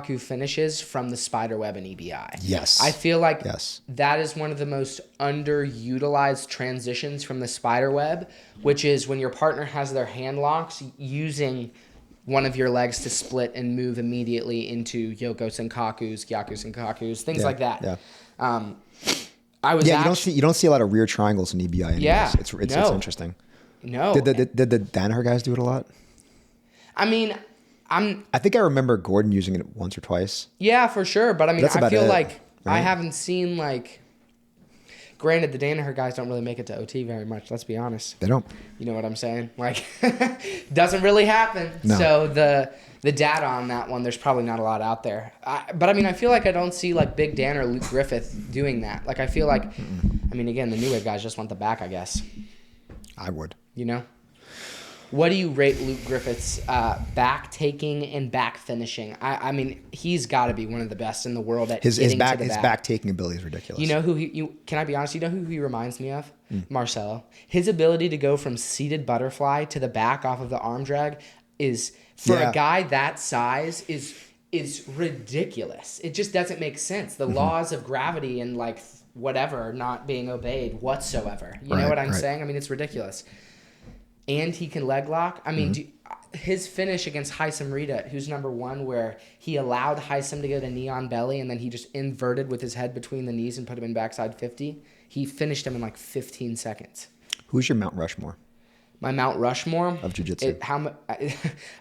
Kaku finishes from the spider web and EBI. Yes. I feel like that is one of the most underutilized transitions from the spider web, which is when your partner has their hand locks, using one of your legs to split and move immediately into Yoko Senkakus, Gyaku Senkakus, things like that. Yeah. You don't see a lot of rear triangles in EBI anyways. Yeah. It's interesting. No. Did the Danaher guys do it a lot? I mean, I think I remember Gordon using it once or twice. Yeah, for sure. But I mean, I feel like right? I haven't seen like. Granted, the Danaher guys don't really make it to OT very much. Let's be honest. They don't. You know what I'm saying? Like, doesn't really happen. No. So the data on that one, there's probably not a lot out there. But I mean, I feel like I don't see like Big Dan or Luke Griffith doing that. Like, I feel like, I mean, again, the new wave guys just want the back, I guess. I would. You know? What do you rate Luke Griffith's back taking and back finishing? I mean, he's got to be one of the best in the world at his back taking ability is ridiculous. You know who can I be honest? You know who he reminds me of? Marcelo. His ability to go from seated butterfly to the back off of the arm drag is for a guy that size is ridiculous. It just doesn't make sense. The laws of gravity and like whatever are not being obeyed whatsoever. You know what I'm saying? I mean, it's ridiculous. And he can leg lock. I mean, his finish against Haisam Rita, who's number one, where he allowed Haisam to go to knee on belly and then he just inverted with his head between the knees and put him in backside 50. He finished him in like 15 seconds. Who's your Mount Rushmore? My Mount Rushmore? Of jiu-jitsu.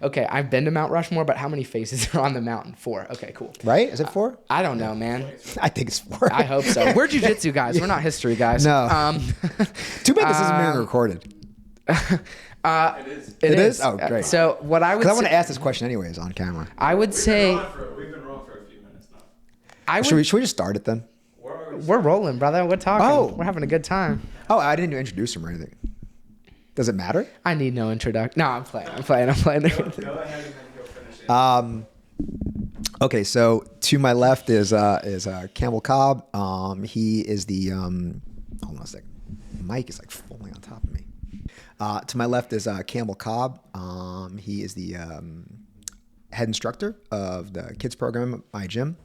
Okay, I've been to Mount Rushmore, but how many faces are on the mountain? 4. Okay, cool. Right? Is it 4? I don't know, man. I think it's 4. I hope so. We're jiu-jitsu guys. We're not history guys. No. Too bad this isn't being recorded. It is? Oh, great. So what I would say... Because I want to ask this question anyways on camera. I would say... We've been rolling for a few minutes now. Should we just start it then? We're rolling, brother. We're talking. Oh. We're having a good time. Oh, I didn't introduce him or anything. Does it matter? I need no introduction. No, I'm playing. Go ahead and then go finish it. Okay, so to my left is Campbell Cobb. He is the hold on a second. The mic is like falling on top of me. To my left is Campbell Cobb. He is the head instructor of the kids program at my gym.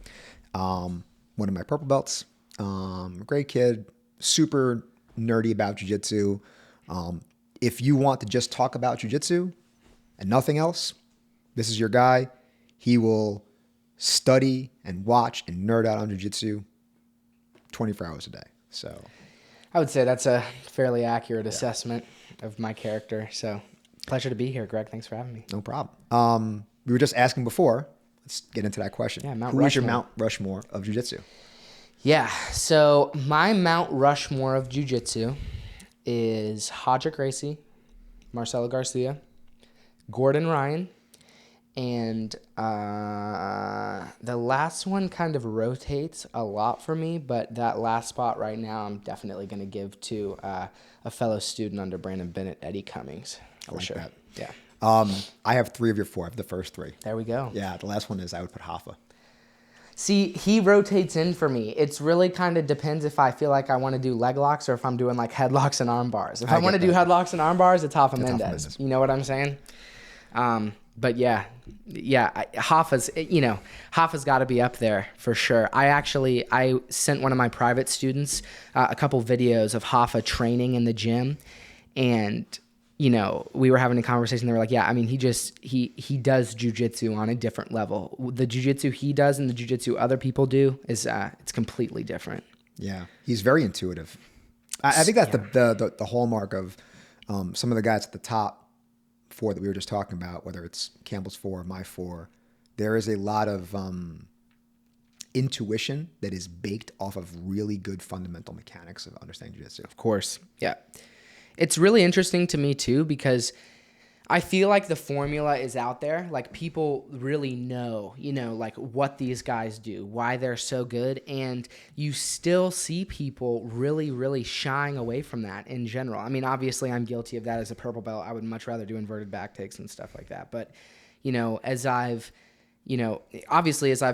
One of my purple belts. Great kid, super nerdy about jiu-jitsu. If you want to just talk about jiu-jitsu and nothing else, this is your guy. He will study and watch and nerd out on jiu-jitsu 24 hours a day. So I would say that's a fairly accurate assessment of my character. So pleasure to be here, Greg. Thanks for having me. no problem. We were just asking before. Let's get into that question. Yeah, Mount Who is your Rushmore. Mount Rushmore of jiu-jitsu? Yeah. So my Mount Rushmore of jiu-jitsu is Hodrick Gracie, Marcelo Garcia, Gordon Ryan, and the last one kind of rotates a lot for me, but that last spot right now I'm definitely going to give to a fellow student under Brandon Bennett, Eddie Cummings. For like sure. that. Yeah. I have 3 of your 4. I have the first 3. There we go. Yeah, the last one is I would put Hoffa. See, he rotates in for me. It's really kind of depends if I feel like I want to do leg locks or if I'm doing like headlocks and arm bars. If I want to do headlocks and arm bars, it's Hoffa Mendez. You know what I'm saying? But yeah, Hoffa's got to be up there for sure. I sent one of my private students a couple videos of Hoffa training in the gym, and we were having a conversation. They were like, yeah, I mean, he does jiu-jitsu on a different level. The jiu-jitsu he does and the jiu-jitsu other people do is it's completely different. Yeah, he's very intuitive. I think that's the hallmark of some of the guys at the top 4 that we were just talking about, whether it's Campbell's 4 or my 4. There is a lot of intuition that is baked off of really good fundamental mechanics of understanding jiu-jitsu. Of course, yeah. It's really interesting to me too because I feel like the formula is out there. Like people really know, like what these guys do, why they're so good. And you still see people really, really shying away from that in general. I mean, obviously I'm guilty of that as a purple belt. I would much rather do inverted back takes and stuff like that. But, as I've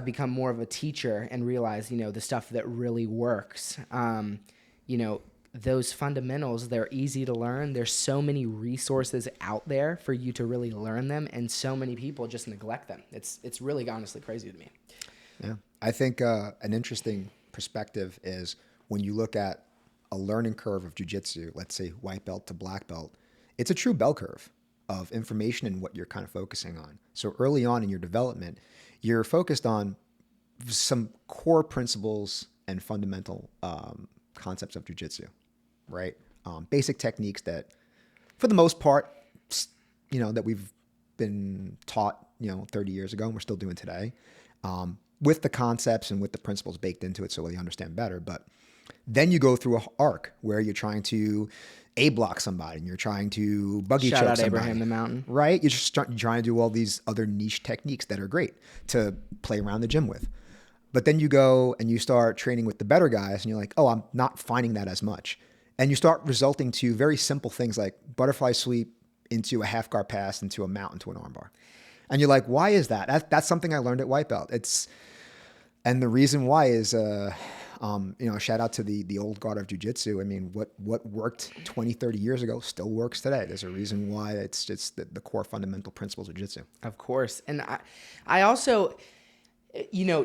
become more of a teacher and realized, the stuff that really works, those fundamentals, they're easy to learn. There's so many resources out there for you to really learn them, and so many people just neglect them. It's really honestly crazy to me. Yeah. I think an interesting perspective is when you look at a learning curve of jiu-jitsu, let's say white belt to black belt, it's a true bell curve of information and what you're kind of focusing on. So early on in your development, you're focused on some core principles and fundamental concepts of jiu-jitsu, right? Basic techniques that, for the most part, that we've been taught, 30 years ago, and we're still doing today, with the concepts and with the principles baked into it, so you understand better. But then you go through an arc where you're trying to A-block somebody, and you're trying to buggy choke somebody. Shout out Abraham the Mountain. Right? You're just trying to do all these other niche techniques that are great to play around the gym with. But then you go and you start training with the better guys, and you're like, oh, I'm not finding that as much. And you start resulting to very simple things like butterfly sweep into a half guard pass, into a mount, into an armbar. And you're like, why is that? That's something I learned at white belt. And the reason why is, shout out to the old guard of jiu-jitsu. I mean, what worked 20, 30 years ago still works today. There's a reason why it's just the core fundamental principles of jiu-jitsu. Of course. And I also,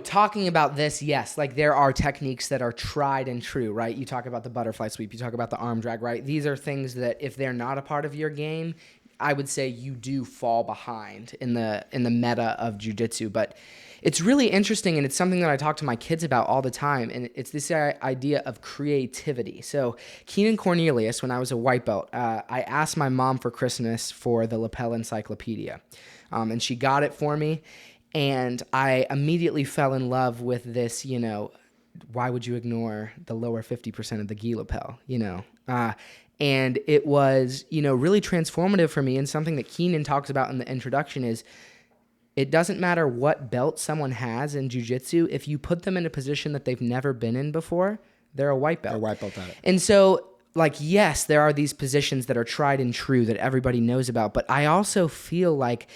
talking about this, yes, like there are techniques that are tried and true, right? You talk about the butterfly sweep, you talk about the arm drag, right? These are things that if they're not a part of your game, I would say you do fall behind in the meta of jiu-jitsu. But it's really interesting, and it's something that I talk to my kids about all the time, and it's this idea of creativity. So Keenan Cornelius, when I was a white belt, I asked my mom for Christmas for the Lapel Encyclopedia, and she got it for me, and I immediately fell in love with this, why would you ignore the lower 50% of the gi lapel, and it was, really transformative for me, and something that Keenan talks about in the introduction is, it doesn't matter what belt someone has in jiu-jitsu. If you put them in a position that they've never been in before, they're a white belt. They're a white belt at it. And so, yes, there are these positions that are tried and true that everybody knows about. But I also feel like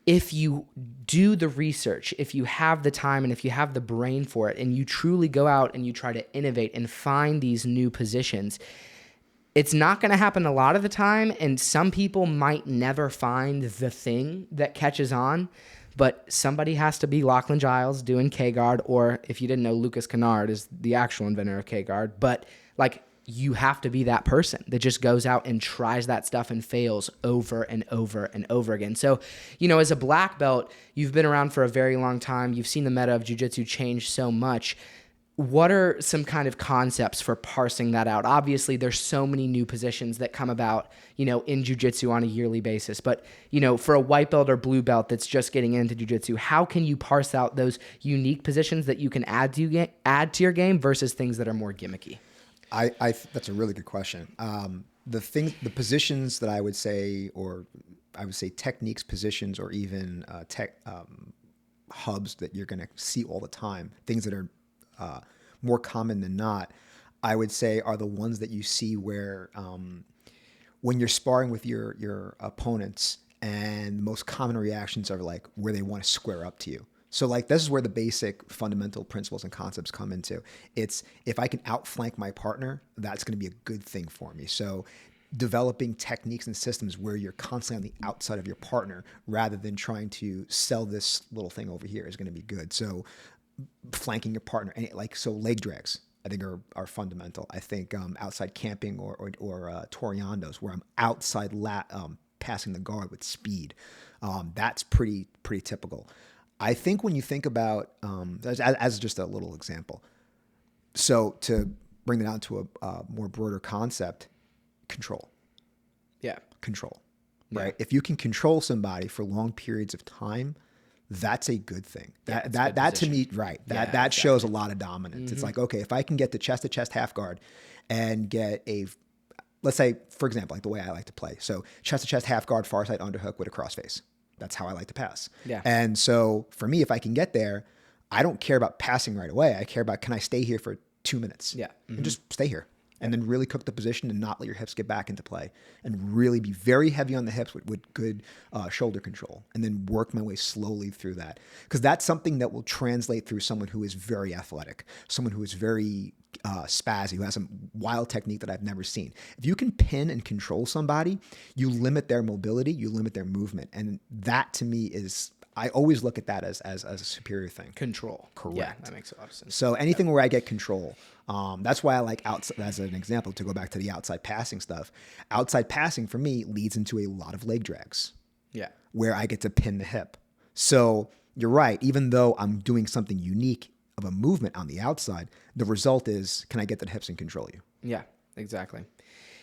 if you do the research, if you have the time and if you have the brain for it, and you truly go out and you try to innovate and find these new positions, it's not going to happen a lot of the time, and some people might never find the thing that catches on, but somebody has to be Lachlan Giles doing K-guard, or if you didn't know, Lucas Kennard is the actual inventor of K-guard, but you have to be that person that just goes out and tries that stuff and fails over and over and over again. So, as a black belt, you've been around for a very long time. You've seen the meta of jiu-jitsu change so much. What are some kind of concepts for parsing that out? Obviously, there's so many new positions that come about, in jiu-jitsu on a yearly basis. But, for a white belt or blue belt that's just getting into jiu-jitsu, how can you parse out those unique positions that you can add to your game versus things that are more gimmicky? That's a really good question. The positions that I would say techniques, positions, or even hubs that you're going to see all the time, things that are more common than not, I would say are the ones that you see where when you're sparring with your opponents, and the most common reactions are where they want to square up to you. So this is where the basic fundamental principles and concepts come into. It's if I can outflank my partner, that's going to be a good thing for me. So developing techniques and systems where you're constantly on the outside of your partner rather than trying to sell this little thing over here is going to be good. So flanking your partner, and leg drags, I think are fundamental. I think outside camping or Toriandos, where I'm outside passing the guard with speed, that's pretty typical. I think when you think about as just a little example, so to bring it down to a more broader concept, control. Yeah, control. Right. If you can control somebody for long periods of time, that's a good thing. That to me, right. That shows a lot of dominance. Mm-hmm. It's okay, if I can get the chest to chest half guard and get let's say, for example, the way I like to play. So chest to chest half guard, far side underhook with a crossface. That's how I like to pass. Yeah. And so for me, if I can get there, I don't care about passing right away. I care about, can I stay here for 2 minutes? Yeah. Mm-hmm. And just stay here. and then really cook the position and not let your hips get back into play, and really be very heavy on the hips with good shoulder control, and then work my way slowly through that. Because that's something that will translate through someone who is very athletic, someone who is very spazzy, who has some wild technique that I've never seen. If you can pin and control somebody, you limit their mobility, you limit their movement. And that to me is, I always look at that as a superior thing. Control. Correct. Yeah, that makes a lot of sense. So anything where I get control, that's why I like outside, as an example, to go back to the outside passing stuff. Outside passing for me leads into a lot of leg drags. Yeah. Where I get to pin the hip. So you're right. Even though I'm doing something unique of a movement on the outside, the result is, can I get the hips and control you? Yeah, exactly.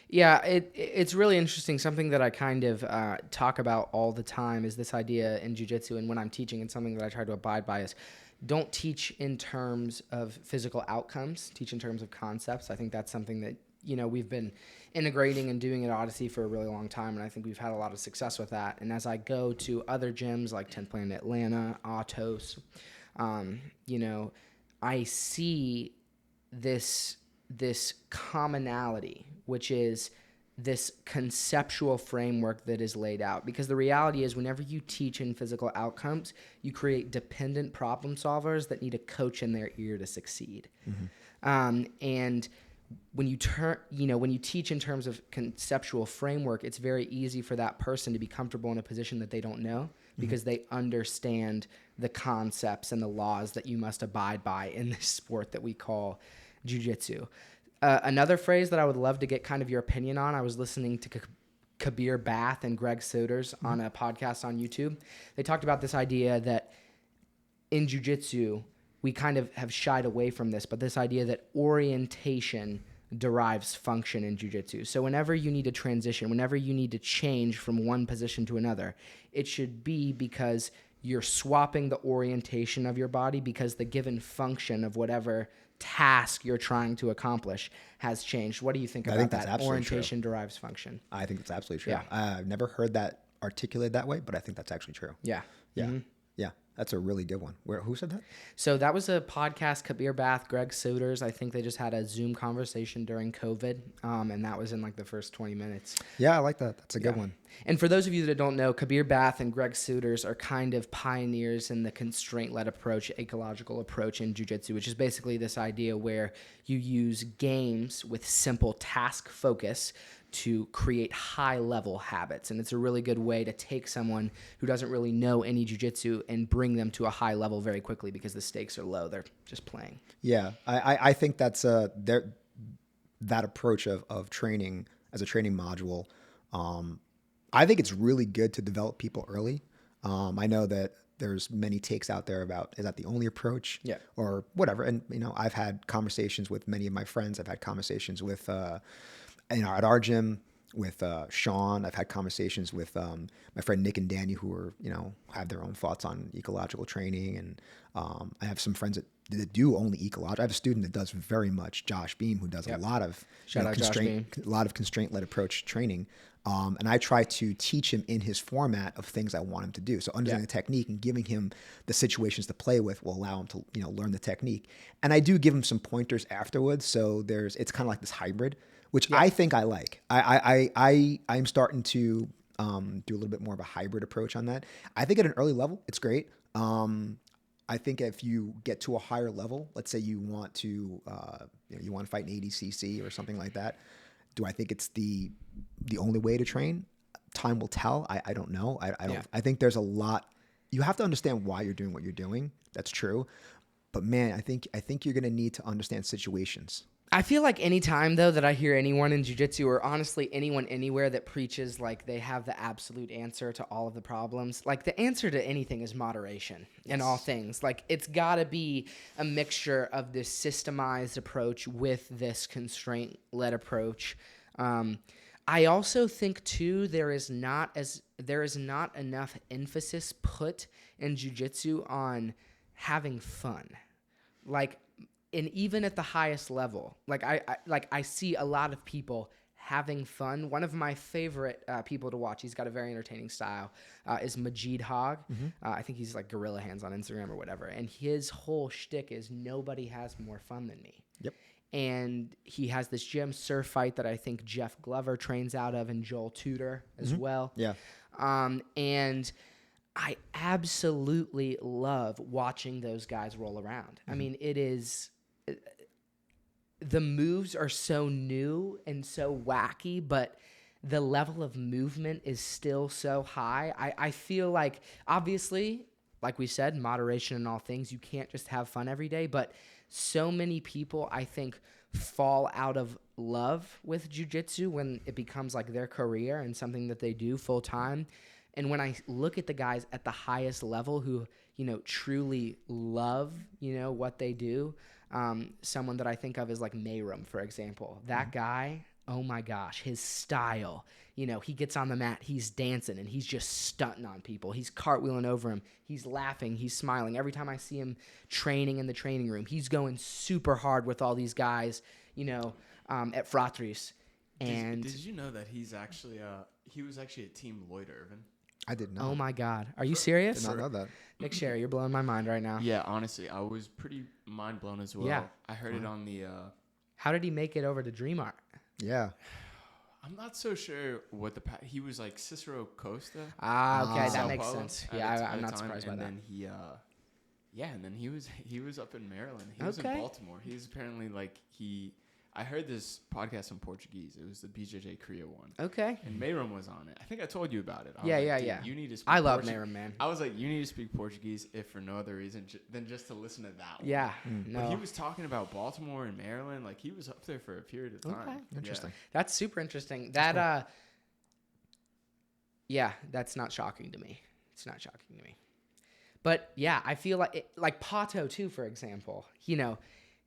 Yeah, it's really interesting. Something that I kind of talk about all the time is this idea in jiu-jitsu, and when I'm teaching, and something that I try to abide by is, don't teach in terms of physical outcomes, teach in terms of concepts. I think that's something that, we've been integrating and doing at ODSY for a really long time, and I think we've had a lot of success with that. And as I go to other gyms like 10th Planet Atlanta, Autos, I see this commonality, which is this conceptual framework that is laid out. Because the reality is, whenever you teach in physical outcomes, you create dependent problem solvers that need a coach in their ear to succeed. Mm-hmm. And when you teach in terms of conceptual framework, it's very easy for that person to be comfortable in a position that they don't know, because they understand the concepts and the laws that you must abide by in this sport that we call jiu-jitsu. Another phrase that I would love to get kind of your opinion on, I was listening to Kabir Bath and Greg Souders on a podcast on YouTube. They talked about this idea that in jiu-jitsu, we kind of have shied away from this, but this idea that orientation derives function in jiu-jitsu. So whenever you need to transition, whenever you need to change from one position to another, it should be because you're swapping the orientation of your body, because the given function of whatever task you're trying to accomplish has changed. What do you think about that? Orientation derives function. I think that's absolutely true. Yeah. I've never heard that articulated that way, but I think that's actually true. Yeah. Yeah. Mm-hmm. Yeah. That's a really good one. Who said that? So that was a podcast, Kabir Bath, Greg Souders. I think they just had a Zoom conversation during COVID, and that was in like the first 20 minutes. Yeah, I like that. That's a good one. And for those of you that don't know, Kabir Bath and Greg Souders are kind of pioneers in the constraint-led approach, ecological approach in jiu-jitsu, which is basically this idea where you use games with simple task focus to create high-level habits. And it's a really good way to take someone who doesn't really know any jiu-jitsu and bring them to a high level very quickly, because the stakes are low. They're just playing. Yeah, I think that's that approach of training as a training module. I think it's really good to develop people early. I know that there's many takes out there about, is that the only approach? Yeah. Or whatever. And, I've had conversations with many of my friends. I've had conversations with, at our gym with Sean. I've had conversations with my friend Nick and Danny, who are, have their own thoughts on ecological training. And I have some friends that do only ecological. I have a student that does very much, Josh Beam, who does a lot of constraint-led approach training. And I try to teach him in his format of things I want him to do. So understanding the technique and giving him the situations to play with will allow him to, learn the technique. And I do give him some pointers afterwards. So it's kind of like this hybrid, which I think I like. I'm starting to do a little bit more of a hybrid approach on that. I think at an early level, it's great. I think if you get to a higher level, let's say you want to fight an ADCC or something like that. Do I think it's the only way to train? Time will tell. I don't know. I don't. Yeah. I think there's a lot. You have to understand why you're doing what you're doing. That's true. But man, I think you're going to need to understand situations. I feel like any time, though, that I hear anyone in jiu-jitsu, or honestly anyone anywhere that preaches like they have the absolute answer to all of the problems, like the answer to anything is moderation in all things. Like it's got to be a mixture of this systemized approach with this constraint-led approach. I also think too there is not enough emphasis put in jiu-jitsu on having fun, and even at the highest level, I see a lot of people having fun. One of my favorite people to watch, he's got a very entertaining style, is Majid Hogg. Mm-hmm. I think he's like Gorilla Hands on Instagram or whatever. And his whole shtick is nobody has more fun than me. Yep. And he has this gym, Surf Fight, that I think Jeff Glover trains out of, and Joel Tudor as well. Yeah. And I absolutely love watching those guys roll around. I mean, it is... The moves are so new and so wacky, but the level of movement is still so high. I feel like, obviously, like we said, moderation in all things. You can't just have fun every day, but so many people, I think, fall out of love with jiu-jitsu when it becomes like their career and something that they do full time. And when I look at the guys at the highest level who, truly love, what they do, someone that I think of is like Mayram, for example. That guy, oh my gosh, his style, he gets on the mat, he's dancing and he's just stunting on people. He's cartwheeling over him. He's laughing. He's smiling. Every time I see him training in the training room, he's going super hard with all these guys, at Fratris. And did you know that he was actually a Team Lloyd Irvin? I did not. Oh my God. Are you serious? Did not know that. Nick Sherry, you're blowing my mind right now. Yeah, honestly, I was pretty mind blown as well. Yeah. I heard it on the... How did he make it over to Dream Art? Yeah. I'm not so sure what he was like Cicero Costa. Okay, that Sao makes Paulo sense. at Yeah, the I'm not time, surprised by and that. then he was up in Maryland. He was in Okay. Baltimore. He's apparently I heard this podcast in Portuguese. It was the BJJ Korea one. Okay. And Mayram was on it. I think I told you about it. I was Yeah, like, yeah, "Dude, yeah. You need to speak I love Portuguese." Mayram, man. I was like, you need to speak Portuguese if for no other reason than just to listen to that one. Yeah. But No. he was talking about Baltimore and Maryland. Like, he was up there for a period of time. Okay. Interesting. That's super interesting. That, yeah, that's not shocking to me. It's not shocking to me. But yeah, I feel like Pato too, for example,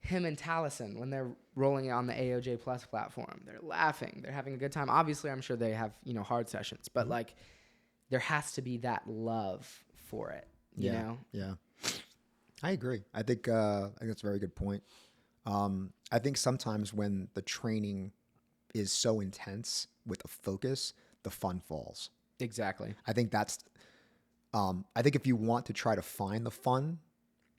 him and Taliesin, when they're rolling on the AOJ Plus platform, they're laughing, they're having a good time. Obviously, I'm sure they have, hard sessions, but like there has to be that love for it, you know? Yeah. I agree. I think that's a very good point. I think sometimes when the training is so intense with a focus, the fun falls. Exactly. I think I think if you want to try to find the fun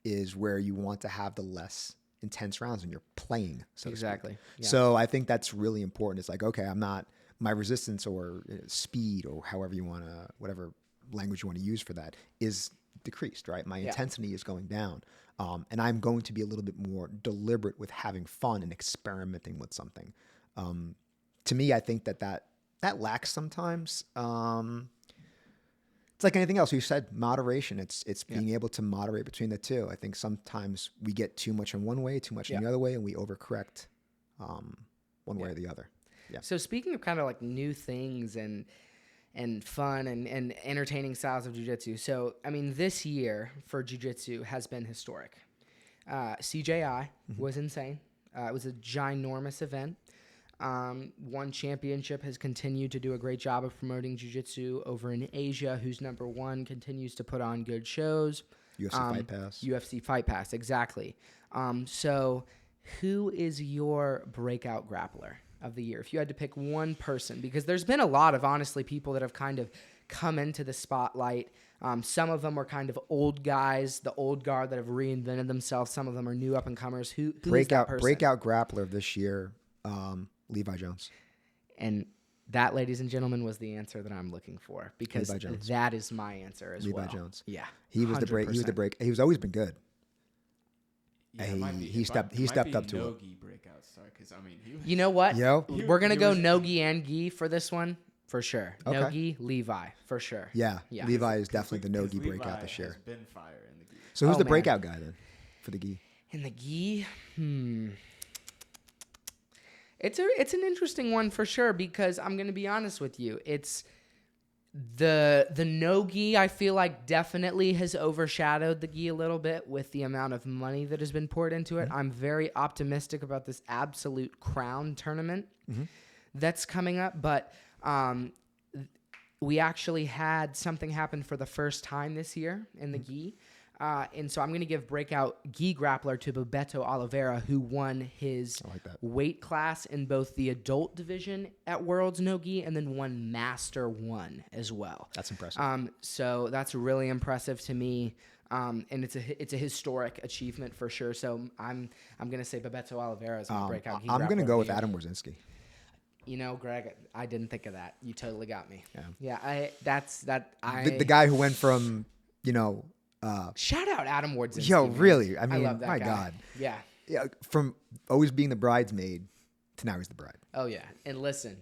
is where you want to have the less intense rounds and you're playing. So Exactly. Yeah. So I think that's really important. It's like, okay, my resistance or speed or whatever language you want to use for that is decreased, right? My intensity is going down. And I'm going to be a little bit more deliberate with having fun and experimenting with something. To me, I think that lacks sometimes. It's like anything else. You said moderation. It's being able to moderate between the two. I think sometimes we get too much in one way, too much in the other way, and we overcorrect one way or the other. Yeah. So speaking of kind of like new things and fun and entertaining styles of jiu-jitsu. So, I mean, this year for jiu-jitsu has been historic. CJI was insane. It was a ginormous event. One Championship has continued to do a great job of promoting jiu-jitsu over in Asia, who's number one, continues to put on good shows. UFC Fight Pass. UFC Fight Pass, exactly. So who is your breakout grappler of the year? If you had to pick one person, because there's been a lot of, honestly, people that have kind of come into the spotlight. Some of them are kind of old guys, the old guard that have reinvented themselves. Some of them are new up-and-comers. Who is that person? Breakout grappler of this year, Levi Jones. And that, ladies and gentlemen, was the answer that I'm looking for, because that is my answer as well. Levi Jones. Yeah. He was 100%. the break. He's always been good. Yeah, he stepped up to it. Nogi breakout star, because I mean, You know what? Yo. We're going to go Nogi and Gi for this one, for sure. Okay. Nogi, Levi, for sure. Yeah. Levi is definitely the Nogi breakout this year. Has been fire in the gi. So who's the man. breakout guy then for the gi? In the gi, It's an interesting one for sure, because I'm going to be honest with you. It's the no-gi, I feel like, definitely has overshadowed the gi a little bit with the amount of money that has been poured into it. I'm very optimistic about this Absolute Crown tournament that's coming up, but we actually had something happen for the first time this year in the gi. And so I'm going to give breakout gi grappler to Bebeto Oliveira, who won his weight class in both the adult division at Worlds No Gi and then won Master 1 as well. That's impressive. So that's really impressive to me. And it's a historic achievement for sure. So I'm gonna say Bebeto Oliveira is gonna break out. I'm gonna go with Adam Wrzynski. You know, Greg, I didn't think of that. You totally got me. Yeah. The guy who went from, shout out Adam Wrzynski. Yo, man. really? I mean, love that my guy. God. Yeah. From always being the bridesmaid to now he's the bride. Oh yeah. And listen,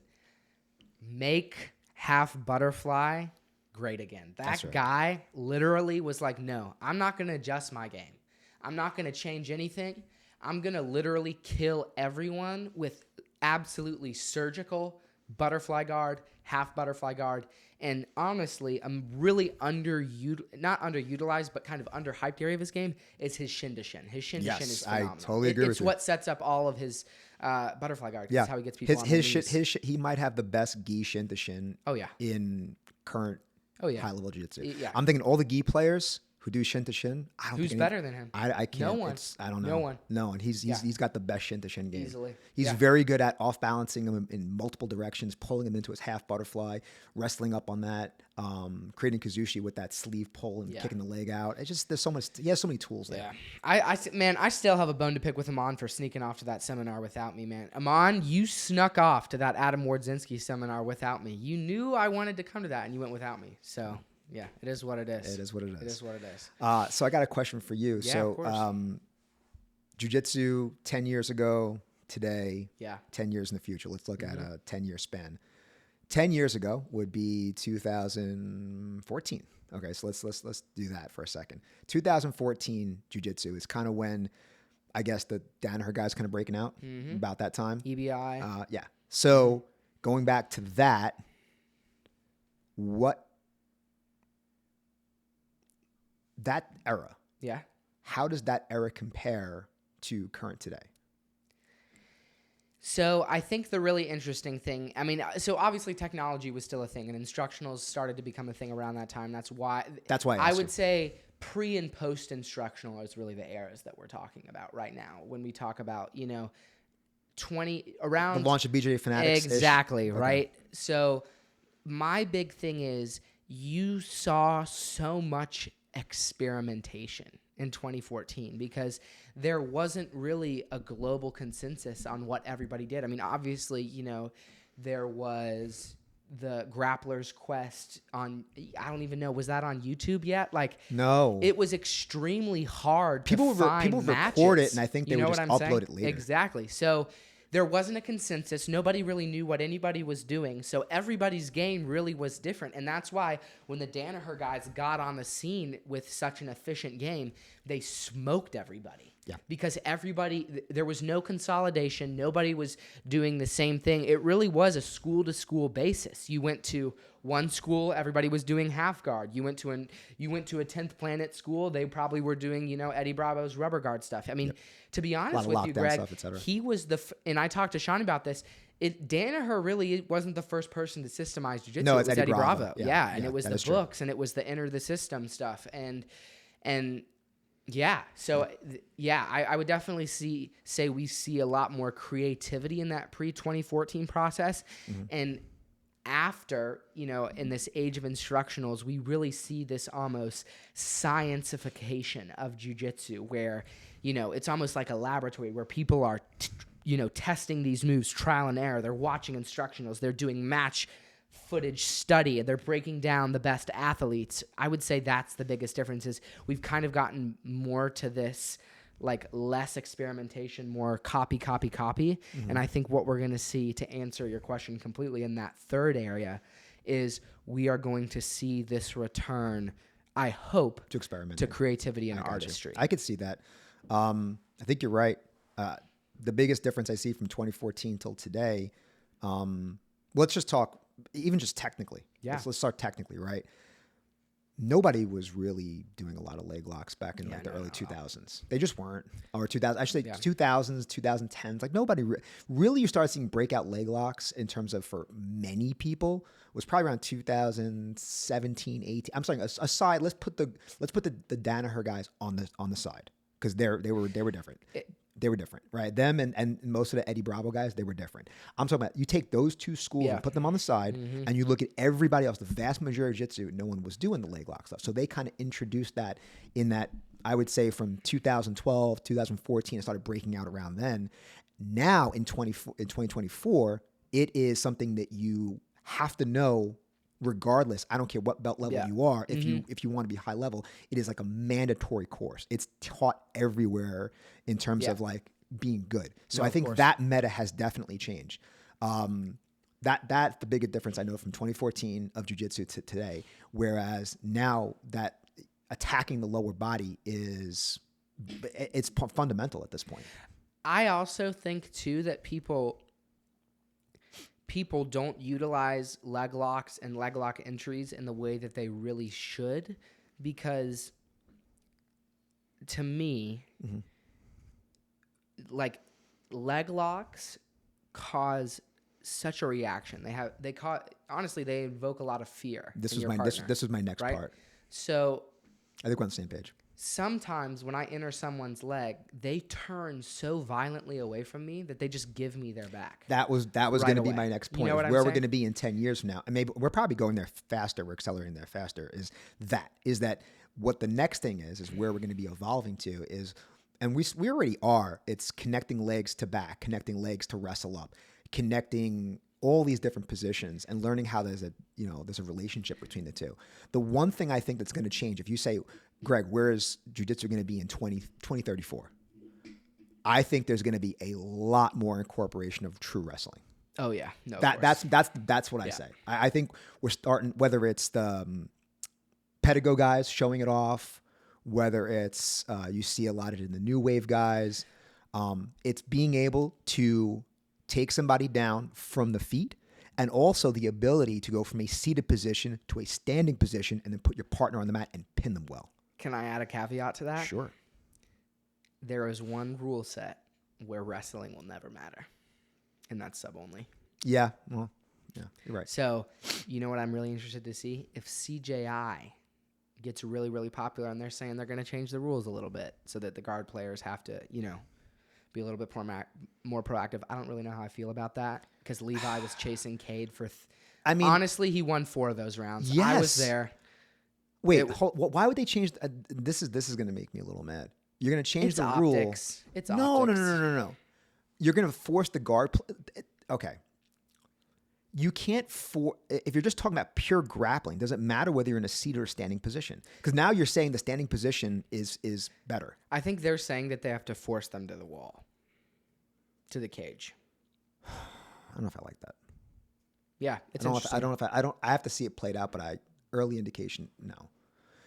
make half butterfly great again. That guy literally was like, no, I'm not going to adjust my game. I'm not going to change anything. I'm going to literally kill everyone with absolutely surgical butterfly guard, half butterfly guard. And honestly, I'm really not underutilized, but kind of underhyped area of his game is his shin to shin. His shin to shin is phenomenal. I totally agree with you. It's what sets up all of his butterfly guard. Yeah. That's how he gets people on their knees. He might have the best gi shin to shin in current high level jiu-jitsu. Yeah. I'm thinking all the gi players who do shin to shin. Who's better than him? I can't. No one. I don't know. No one. No, and he's got the best shin to shin game. Easily. He's very good at off balancing him in multiple directions, pulling him into his half butterfly, wrestling up on that, creating Kazushi with that sleeve pull and kicking the leg out. It's just there's so much. He has so many tools there. Yeah. I still have a bone to pick with Amon for sneaking off to that seminar without me, man. Amon, you snuck off to that Adam Wrzynski seminar without me. You knew I wanted to come to that, and you went without me. So. Yeah, it is what it is. It is what it is. It is what it is. So I got a question for you. Yeah, so, of course. Jiu-Jitsu 10 years ago, today, 10 years in the future. Let's look at a 10-year span. 10 years ago would be 2014. Okay, so let's do that for a second. 2014 Jiu-Jitsu is kind of when, I guess, the Danaher guys kind of breaking out about that time. EBI. Yeah. So going back to that, that era. Yeah. How does that era compare to current today? So I think the really interesting thing, so obviously technology was still a thing, and instructionals started to become a thing around that time. That's why I would say pre and post instructional is really the eras that we're talking about right now. When we talk about, 20 around the launch of BJJ Fanatics. Exactly, right? So my big thing is you saw so much experimentation in 2014 because there wasn't really a global consensus on what everybody did. I mean, obviously, there was the Grappler's Quest on, I don't even know, was that on YouTube yet? No. It was extremely hard to find people matches. Record it, and I think they would just upload it later. Exactly. So there wasn't a consensus. Nobody really knew what anybody was doing. So everybody's game really was different. And that's why when the Danaher guys got on the scene with such an efficient game, they smoked everybody. Yeah. Because there was no consolidation. Nobody was doing the same thing. It really was a school-to-school basis. You went to one school, everybody was doing half guard. You went to a 10th Planet school, they probably were doing, Eddie Bravo's rubber guard stuff. I mean, to be honest with you, Greg, stuff, he was and I talked to Sean about this. Danaher really wasn't the first person to systemize jiu-jitsu. No, it was Eddie Bravo. Yeah, and it was the books, and it was the enter the system stuff, and yeah. So I would definitely say we see a lot more creativity in that pre-2014 process, and after, in this age of instructionals, we really see this almost scientification of jiu-jitsu where, it's almost like a laboratory where people are, testing these moves, trial and error. They're watching instructionals. They're doing match footage study. They're breaking down the best athletes. I would say that's the biggest difference is we've kind of gotten more to this, less experimentation, more copy. And I think what we're going to see, to answer your question completely, in that third area is we are going to see this return, I hope, to experiment, to creativity and artistry. I could see that. I think you're right. The biggest difference I see from 2014 till today, let's just talk, even just technically. Yeah. Let's start technically, right? Nobody was really doing a lot of leg locks back in the early 2000s. They just weren't. Or 2000, actually 2000s, 2010s. Nobody really, you started seeing breakout leg locks in terms of, for many people, was probably around 2017, 18. I'm sorry, let's put the Danaher guys on the side because they were different. They were different, right? Them and most of the Eddie Bravo guys, they were different. I'm talking about you take those two schools and put them on the side, and you look at everybody else. The vast majority of jiu-jitsu, no one was doing the leg lock stuff. So they kind of introduced that in that, I would say from 2012, 2014, it started breaking out around then. Now in 2024, it is something that you have to know regardless. I don't care what belt level you are. If you want to be high level, it is like a mandatory course. It's taught everywhere in terms of like being good. So I think that meta has definitely changed. That's the biggest difference I know from 2014 of jiu-jitsu to today. Whereas now that attacking the lower body it's fundamental at this point. I also think too that people don't utilize leg locks and leg lock entries in the way that they really should, because to me, like leg locks cause such a reaction. They invoke a lot of fear. This was my next part. So I think we're on the same page. Sometimes when I enter someone's leg, they turn so violently away from me that they just give me their back. That was going to be my next point. You know what I'm where saying? We're going to be in 10 years from now. And maybe we're probably going there faster. We're accelerating there faster. Is that what the next thing is where we're going to be evolving to is, and we already are, it's connecting legs to back, connecting legs to wrestle up, connecting all these different positions and learning how there's a relationship between the two. The one thing I think that's going to change, if you say, Greg, where is jiu-jitsu going to be in 2034? I think there's going to be a lot more incorporation of true wrestling. Oh yeah. No, that's what I say. I think we're starting, whether it's the pedago guys showing it off, whether it's, you see a lot of it in the new wave guys. It's being able to take somebody down from the feet, and also the ability to go from a seated position to a standing position and then put your partner on the mat and pin them well. Can I add a caveat to that? Sure. There is one rule set where wrestling will never matter, and that's sub only. Yeah. Well, yeah, you're right. So, you know what I'm really interested to see? If CJI gets really, really popular, and they're saying they're going to change the rules a little bit so that the guard players have to, be a little bit more proactive. I don't really know how I feel about that, because Levi was chasing Cade for... honestly, he won 4 of those rounds. Yes. I was there. Wait, why would they change? This is going to make me a little mad. You're going to change the rule. It's optics. No. You're going to force the guard. Okay. You can't if you're just talking about pure grappling, does it matter whether you're in a seated or standing position? Because now you're saying the standing position is better. I think they're saying that they have to force them to the wall, to the cage. I don't know if I like that. Yeah, it's interesting. I have to see it played out, but early indication, no.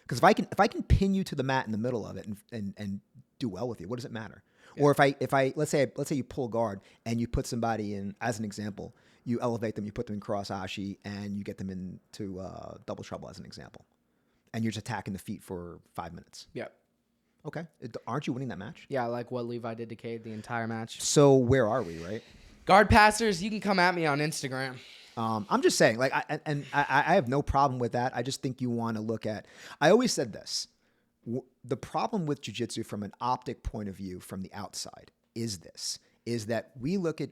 Because if I can pin you to the mat in the middle of it and do well with you, what does it matter? Yeah. Or if I let's say you pull guard and you put somebody in, as an example, you elevate them, you put them in cross ashi, and you get them into double trouble, as an example, and you're just attacking the feet for 5 minutes. Yep. Okay. Aren't you winning that match? Yeah, like what Levi did to Cade the entire match. So where are we, right? Guard passers, you can come at me on Instagram. I'm just saying, like, I have no problem with that. I just think you want to look at. I always said this: the problem with jiu-jitsu from an optic point of view, from the outside, is that we look at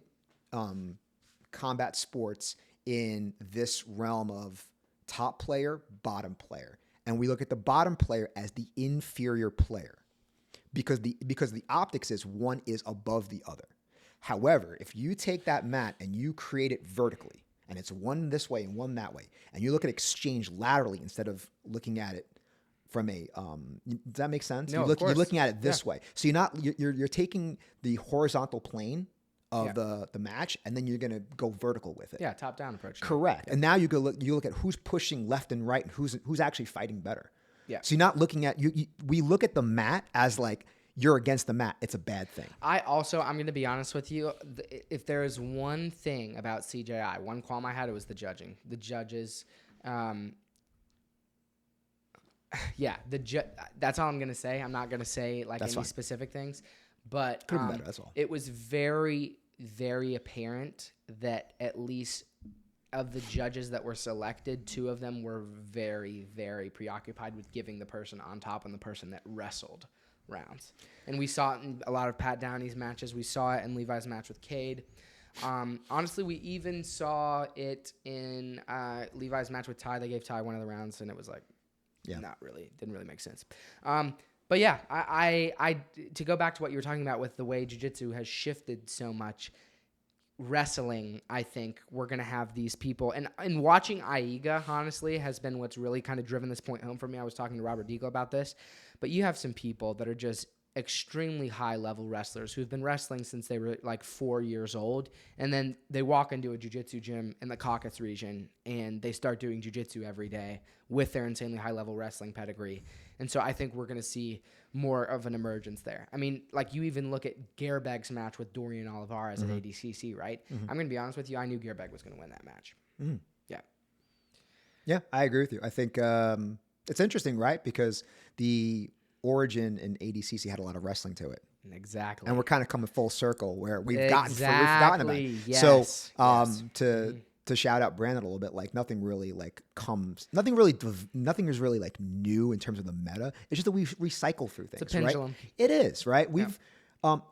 combat sports in this realm of top player, bottom player, and we look at the bottom player as the inferior player because the optics is one is above the other. However, if you take that mat and you create it vertically, and it's one this way and one that way, and you look at exchange laterally instead of looking at it from a, does that make sense? No, you're looking at it this way. So you're taking the horizontal plane of the match, and then you're going to go vertical with it. Yeah, top down approach. Correct. Yeah. And now you look at who's pushing left and right and who's actually fighting better. Yeah. So you're not looking at, we look at the mat as like, you're against the mat. It's a bad thing. I'm going to be honest with you. If there is one thing about CJI, one qualm I had, it was the judging. The judges, that's all I'm going to say. I'm not going to say any specific things, but could have been better, that's all. It was very, very apparent that at least of the judges that were selected, 2 of them were very, very preoccupied with giving the person on top and the person that wrestled rounds. And we saw it in a lot of Pat Downey's matches. We saw it in Levi's match with Cade. Honestly, we even saw it in Levi's match with Ty. They gave Ty one of the rounds, and it was like, didn't really make sense. But yeah, I to go back to what you were talking about with the way jiu-jitsu has shifted so much, wrestling, I think we're going to have these people. And watching Aiga, honestly, has been what's really kind of driven this point home for me. I was talking to Robert Deagle about this. But you have some people that are just extremely high-level wrestlers who've been wrestling since they were like 4 years old. And then they walk into a jiu-jitsu gym in the Caucasus region, and they start doing jiu-jitsu every day with their insanely high-level wrestling pedigree. And so I think we're going to see more of an emergence there. I mean, like you even look at Gerbeg's match with Dorian Olivares at ADCC, right? I'm going to be honest with you. I knew Gerbeg was going to win that match. Yeah. Yeah, I agree with you. I think it's interesting, right? Because the origin in ADCC had a lot of wrestling to it. Exactly. And we're kind of coming full circle where we've forgotten about it. Yes. So to shout out Brandon a little bit, like nothing is really like new in terms of the meta. It's just that we recycle through things. It's a pendulum. Right? It is, right? We've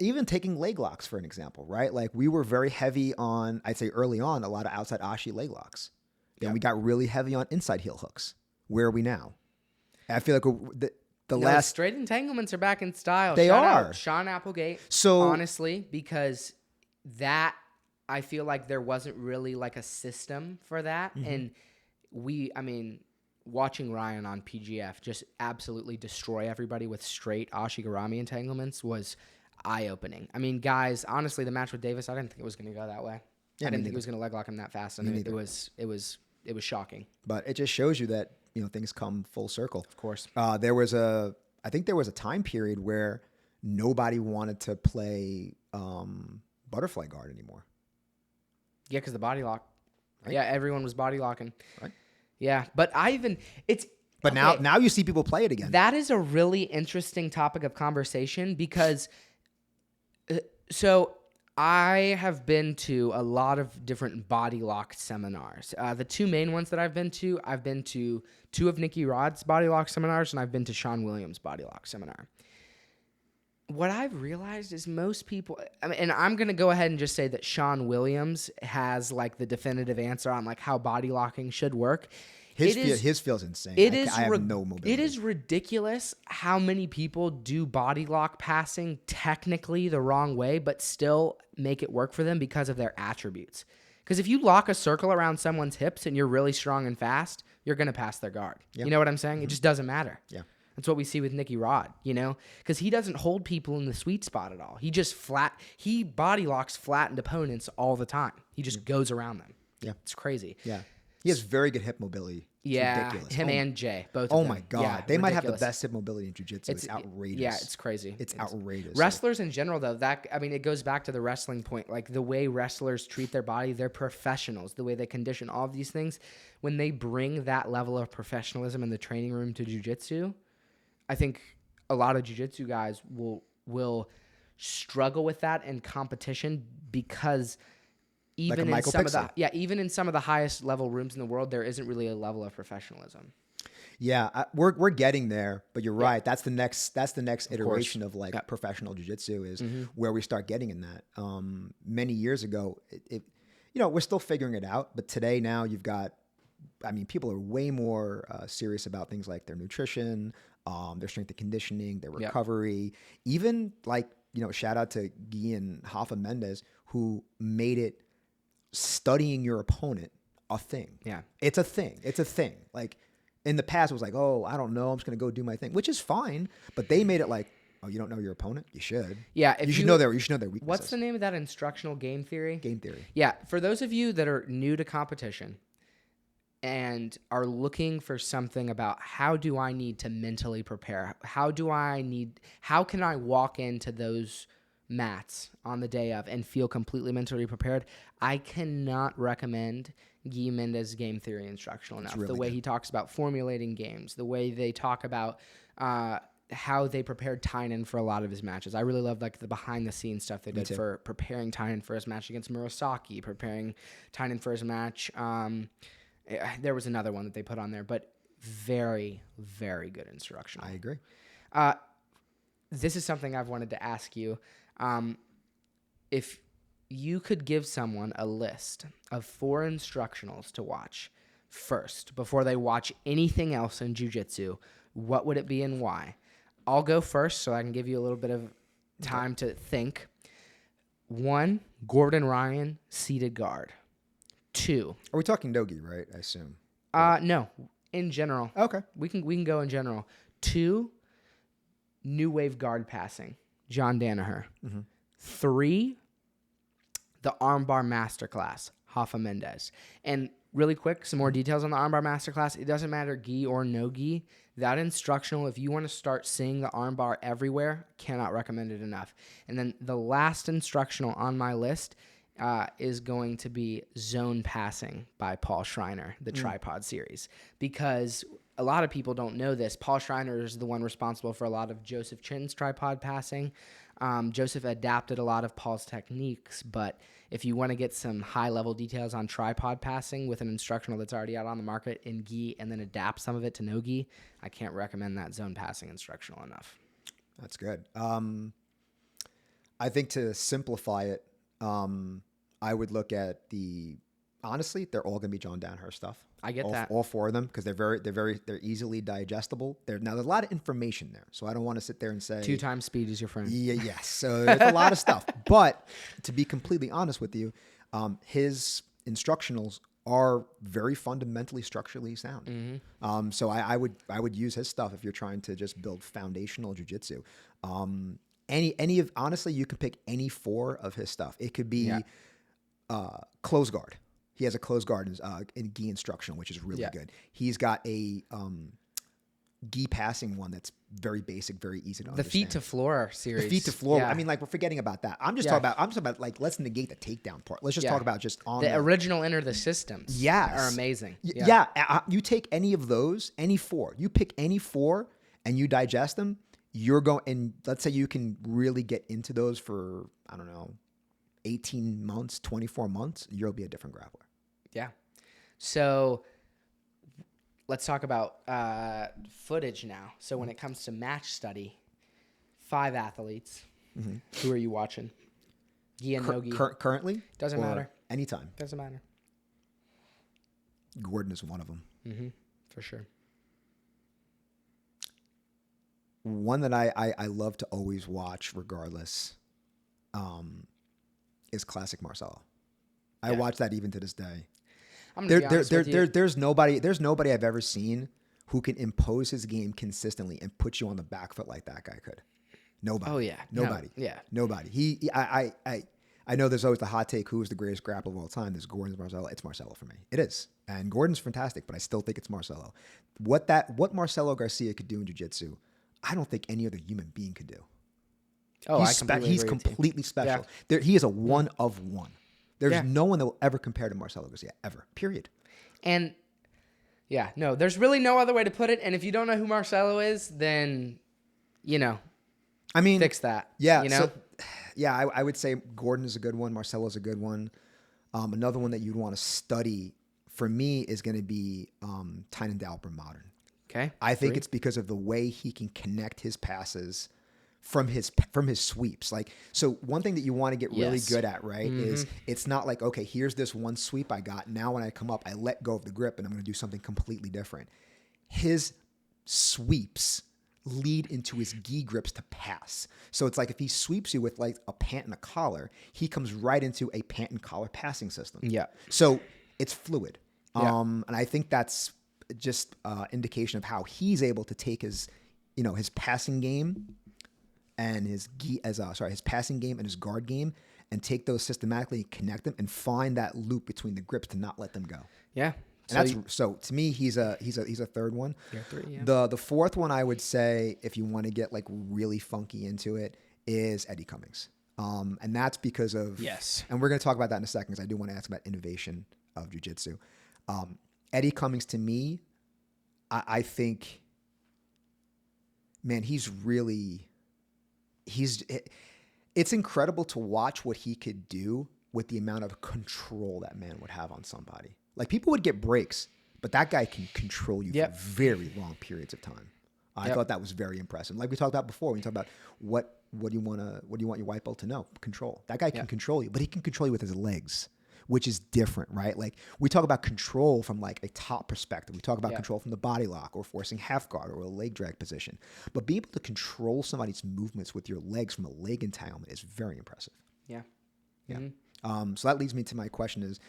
even taking leg locks for an example, right? Like we were very heavy on, I'd say early on, a lot of outside ashi leg locks. Then we got really heavy on inside heel hooks. Where are we now? And I feel like the last straight entanglements are back in style. They Shout are. out Sean Applegate. So honestly, because that I feel like there wasn't really like a system for that, and watching Ryan on PGF just absolutely destroy everybody with straight Ashigarami entanglements was eye-opening. I mean, guys, honestly, the match with Davis, I didn't think it was going to go that way. I didn't think he was going to leg lock him that fast, and it was shocking. But it just shows you that things come full circle. Of course. I think there was a time period where nobody wanted to play butterfly guard anymore. Yeah, because the body lock. Right? Yeah, everyone was body locking. Right. Yeah, but now you see people play it again. That is a really interesting topic of conversation because so I have been to a lot of different body lock seminars. The two main ones that I've been to two of Nicky Rod's body lock seminars, and I've been to Sean Williams' body lock seminar. What I've realized is most people, and I'm going to go ahead and just say that Sean Williams has like the definitive answer on like how body locking should work. His feels insane. I have no mobility. It is ridiculous how many people do body lock passing technically the wrong way, but still make it work for them because of their attributes. Because if you lock a circle around someone's hips and you're really strong and fast, you're going to pass their guard. Yep. You know what I'm saying? It just doesn't matter. Yeah. That's what we see with Nicky Rod, because he doesn't hold people in the sweet spot at all. He just he body locks flattened opponents all the time. He just goes around them. Yeah. It's crazy. Yeah. He has very good hip mobility. It's ridiculous. Him and Jay, both Oh of them. my God. Yeah, they might have the best hip mobility in jiu-jitsu. It's outrageous. Yeah, it's crazy. It's outrageous. Wrestlers in general, though, it goes back to the wrestling point. Like the way wrestlers treat their body, they're professionals. The way they condition all of these things, when they bring that level of professionalism in the training room to jiu-jitsu, I think a lot of jiu-jitsu guys will struggle with that in competition because even in some of the highest level rooms in the world, there isn't really a level of professionalism. Yeah, we're getting there, but you're right. That's the next iteration of like professional jiu-jitsu is where we start getting in that. Many years ago, we're still figuring it out, but today now you've got, people are way more serious about things like their nutrition, their strength and conditioning, their recovery, even like, shout out to Guy and Rafa Mendes who made it studying your opponent a thing. Yeah. It's a thing. Like in the past it was like, oh, I don't know, I'm just going to go do my thing, which is fine. But they made it like, oh, you don't know your opponent? You should. Yeah. You should know their weaknesses. What's the name of that instructional game theory? Game theory. Yeah. For those of you that are new to competition and are looking for something about how do I need to mentally prepare? How can I walk into those mats on the day of and feel completely mentally prepared? I cannot recommend Guy Mendes' game theory instructional enough. The way he talks about formulating games, the way they talk about how they prepared Tynan for a lot of his matches. I really love like the behind the scenes stuff they did for preparing Tynan for his match against Murasaki, preparing Tynan for his match. There was another one that they put on there, but very, very good instructional. I agree. this is something I've wanted to ask you. If you could give someone a list of 4 instructionals to watch first before they watch anything else in jiu-jitsu, what would it be and why? I'll go first so I can give you a little bit of time to think. 1, Gordon Ryan, seated guard. 2. Are we talking nogi, right? I assume. No, in general. Okay. We can go in general. 2, new wave guard passing, John Danaher. 3, the armbar masterclass, Rafa Mendez. And really quick, some more details on the armbar masterclass. It doesn't matter gi or no gi. That instructional, if you want to start seeing the armbar everywhere, cannot recommend it enough. And then the last instructional on my list is going to be Zone Passing by Paul Schreiner, the Tripod series. Because a lot of people don't know this. Paul Schreiner is the one responsible for a lot of Joseph Chin's tripod passing. Joseph adapted a lot of Paul's techniques, but if you want to get some high-level details on tripod passing with an instructional that's already out on the market in gi and then adapt some of it to no gi, I can't recommend that Zone Passing instructional enough. That's good. I think to simplify it, I would look at honestly, they're all going to be John Danaher stuff. I get that. All 4 of them, because they're easily digestible. Now there's a lot of information there, so I don't want to sit there and say 2 times speed is your friend. Yeah, yes. So there's a lot of stuff. But to be completely honest with you, his instructionals are very fundamentally structurally sound. So I would use his stuff if you're trying to just build foundational jiu-jitsu. Honestly, you can pick any 4 of his stuff. It could be close guard. He has a close guard in gi instructional, which is really good. He's got a gi passing one that's very basic, very easy to understand. The feet to floor series. The feet to floor. Yeah. I mean, like, we're forgetting about that. I'm talking about like, let's negate the takedown part. Let's just talk about just on the original enter the systems. Yes. Are amazing. You take any of those, any 4. You pick any 4 and you digest them. You're going, and let's say you can really get into those for, I don't know, 18 months, 24 months, you'll be a different grappler. Yeah. So let's talk about footage now. So when it comes to match study, 5 athletes. Who are you watching? Gi and no gi. Currently? Doesn't matter. Anytime. Doesn't matter. Gordon is one of them. For sure. One that I love to always watch regardless is classic Marcelo. I watch that even to this day. I'm gonna be honest with you. There's nobody I've ever seen who can impose his game consistently and put you on the back foot like that guy could. Nobody. Oh yeah. Nobody. No, yeah. Nobody. I know there's always the hot take, who is the greatest grappler of all time? There's Gordon's Marcelo. It's Marcelo for me. It is. And Gordon's fantastic, but I still think it's Marcelo. What Marcelo Garcia could do in jiu-jitsu, I don't think any other human being could do. Oh, He's completely special. Yeah. He is a one of one. There's no one that will ever compare to Marcelo Garcia, ever. Period. And there's really no other way to put it. And if you don't know who Marcelo is, then, I mean, fix that. Yeah. So, I would say Gordon is a good one. Marcelo's a good one. Another one that you'd want to study for me is going to be Tynan Dalper Modern. Okay. I think it's because of the way he can connect his passes from his sweeps. Like, so one thing that you want to get really good at, right, is it's not like, okay, here's this one sweep I got. Now when I come up, I let go of the grip and I'm going to do something completely different. His sweeps lead into his gi grips to pass. So it's like if he sweeps you with like a pant and a collar, he comes right into a pant and collar passing system. Yeah. So it's fluid. Yeah. And I think that's just indication of how he's able to take his passing game and his passing game and his guard game and take those systematically, connect them, and find that loop between the grips to not let them go. Yeah. So to me, he's a third one. Yeah, 3, yeah. The fourth one I would say, if you want to get like really funky into it, is Eddie Cummings. And that's because of and we're going to talk about that in a second because I do want to ask about innovation of jiu-jitsu. Eddie Cummings, to me, I think, man, it's incredible to watch what he could do with the amount of control that man would have on somebody. Like, people would get breaks, but that guy can control you for very long periods of time. I thought that was very impressive. Like we talked about before, when you talk about what do you want your white belt to know? Control. That guy can control you, but he can control you with his legs, which is different, right? Like we talk about control from like a top perspective. We talk about control from the body lock or forcing half guard or a leg drag position. But being able to control somebody's movements with your legs from a leg entanglement is very impressive. Yeah. Yeah. So that leads me to my question is,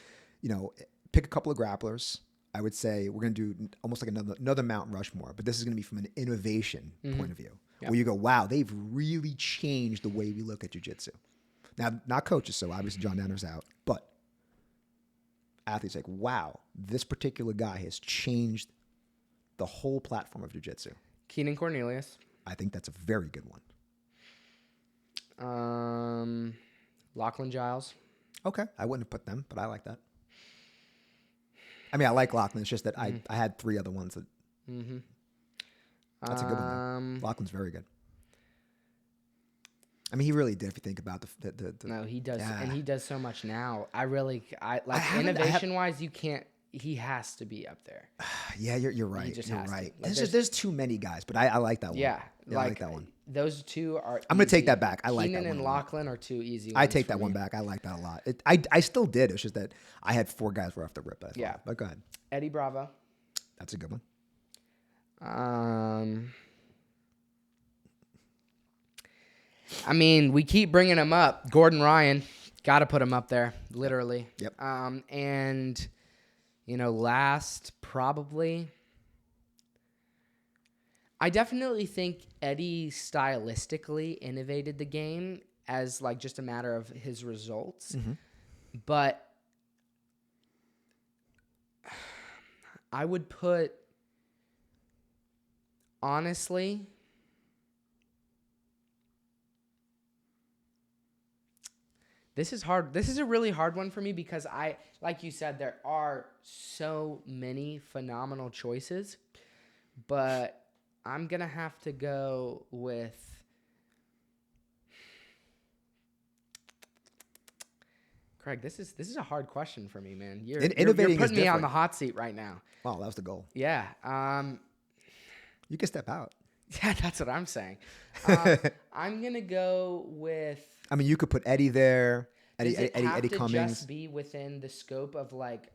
pick a couple of grapplers. I would say we're going to do almost like another Mount Rushmore, but this is going to be from an innovation point of view, where you go, wow, they've really changed the way we look at jiu-jitsu. Now, not coaches, so obviously John Danner's out, but athletes like, wow, this particular guy has changed the whole platform of jiu-jitsu. Keenan Cornelius. I think that's a very good one. Lachlan Giles. Okay, I wouldn't have put them, but I like that. I mean, I like Lachlan. It's just that I had 3 other ones that. That's a good one. Lachlan's very good. I mean, he really did. If you think about the no, he does, and he does so much now. I like innovation wise. You can't. He has to be up there. Yeah, you're right. He just you're has right. to. Like, there's too many guys, but I like that one. Yeah, I like that one. Those 2 are. I'm gonna take that back. I like that one. Keenan and Lachlan are 2 easy. I take that one back. I like that a lot. I still did. It's just that I had 4 guys right off the rip. Yeah, but go ahead. Eddie Bravo. That's a good one. I mean, we keep bringing him up. Gordon Ryan, got to put him up there, literally. Yep. And last probably. I definitely think Eddie stylistically innovated the game as like just a matter of his results. But I would put, honestly, this is hard. This is a really hard one for me because like you said, there are so many phenomenal choices, but I'm going to have to go with Craig. This is a hard question for me, man. You're putting me on the hot seat right now. Wow, that was the goal. Yeah. You can step out. Yeah, that's what I'm saying. I'm going to go with I mean, you could put Eddie there. Eddie Cummings. Just be within the scope of like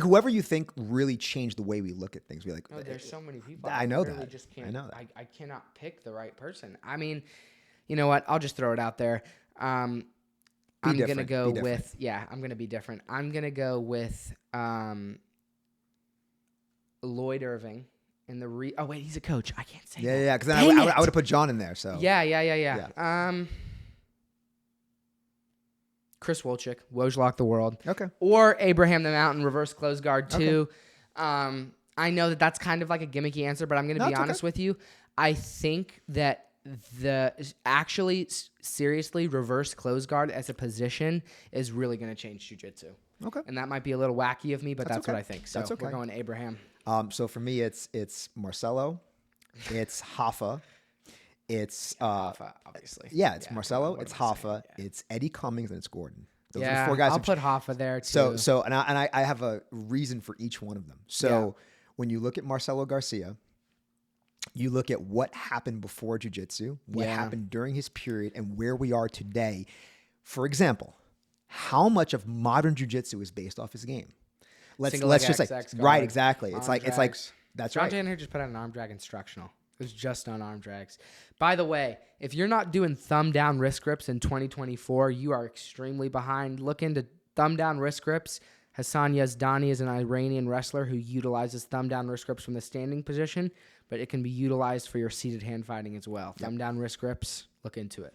whoever you think really changed the way we look at things. Oh, there's so many people. I know really that. Just can't, I know that. I cannot pick the right person. I mean, you know what? I'll just throw it out there. I'm gonna go with I'm gonna be different. I'm gonna go with Lloyd Irving in the oh wait, he's a coach. I can't say that. Yeah, because then I would have put John in there. So yeah. Chris Wolchuk, Wojlock the World. Okay. Or Abraham the Mountain, reverse close guard too. Okay. I know that's kind of like a gimmicky answer, but I'm going to be honest with you. I think that seriously, reverse close guard as a position is really going to change jiu-jitsu. Okay. And that might be a little wacky of me, but that's what I think. So that's okay. We're going Abraham. So for me, it's Marcelo, it's Hoffa. It's Hoffa, obviously. Yeah, it's Marcelo, it's Hoffa, it's Eddie Cummings, and it's Gordon. Those are the 4 guys. I'll put Hoffa there too. So I have a reason for each one of them. So when you look at Marcelo Garcia, you look at what happened before jiu-jitsu, what happened during his period, and where we are today. For example, how much of modern jiu-jitsu is based off his game? Let's just say right, exactly. It's like that's right. John here just put out an arm drag instructional. It was just on arm drags. By the way, if you're not doing thumb down wrist grips in 2024, you are extremely behind. Look into thumb down wrist grips. Hassan Yazdani is an Iranian wrestler who utilizes thumb down wrist grips from the standing position, but it can be utilized for your seated hand fighting as well. Thumb down wrist grips, look into it.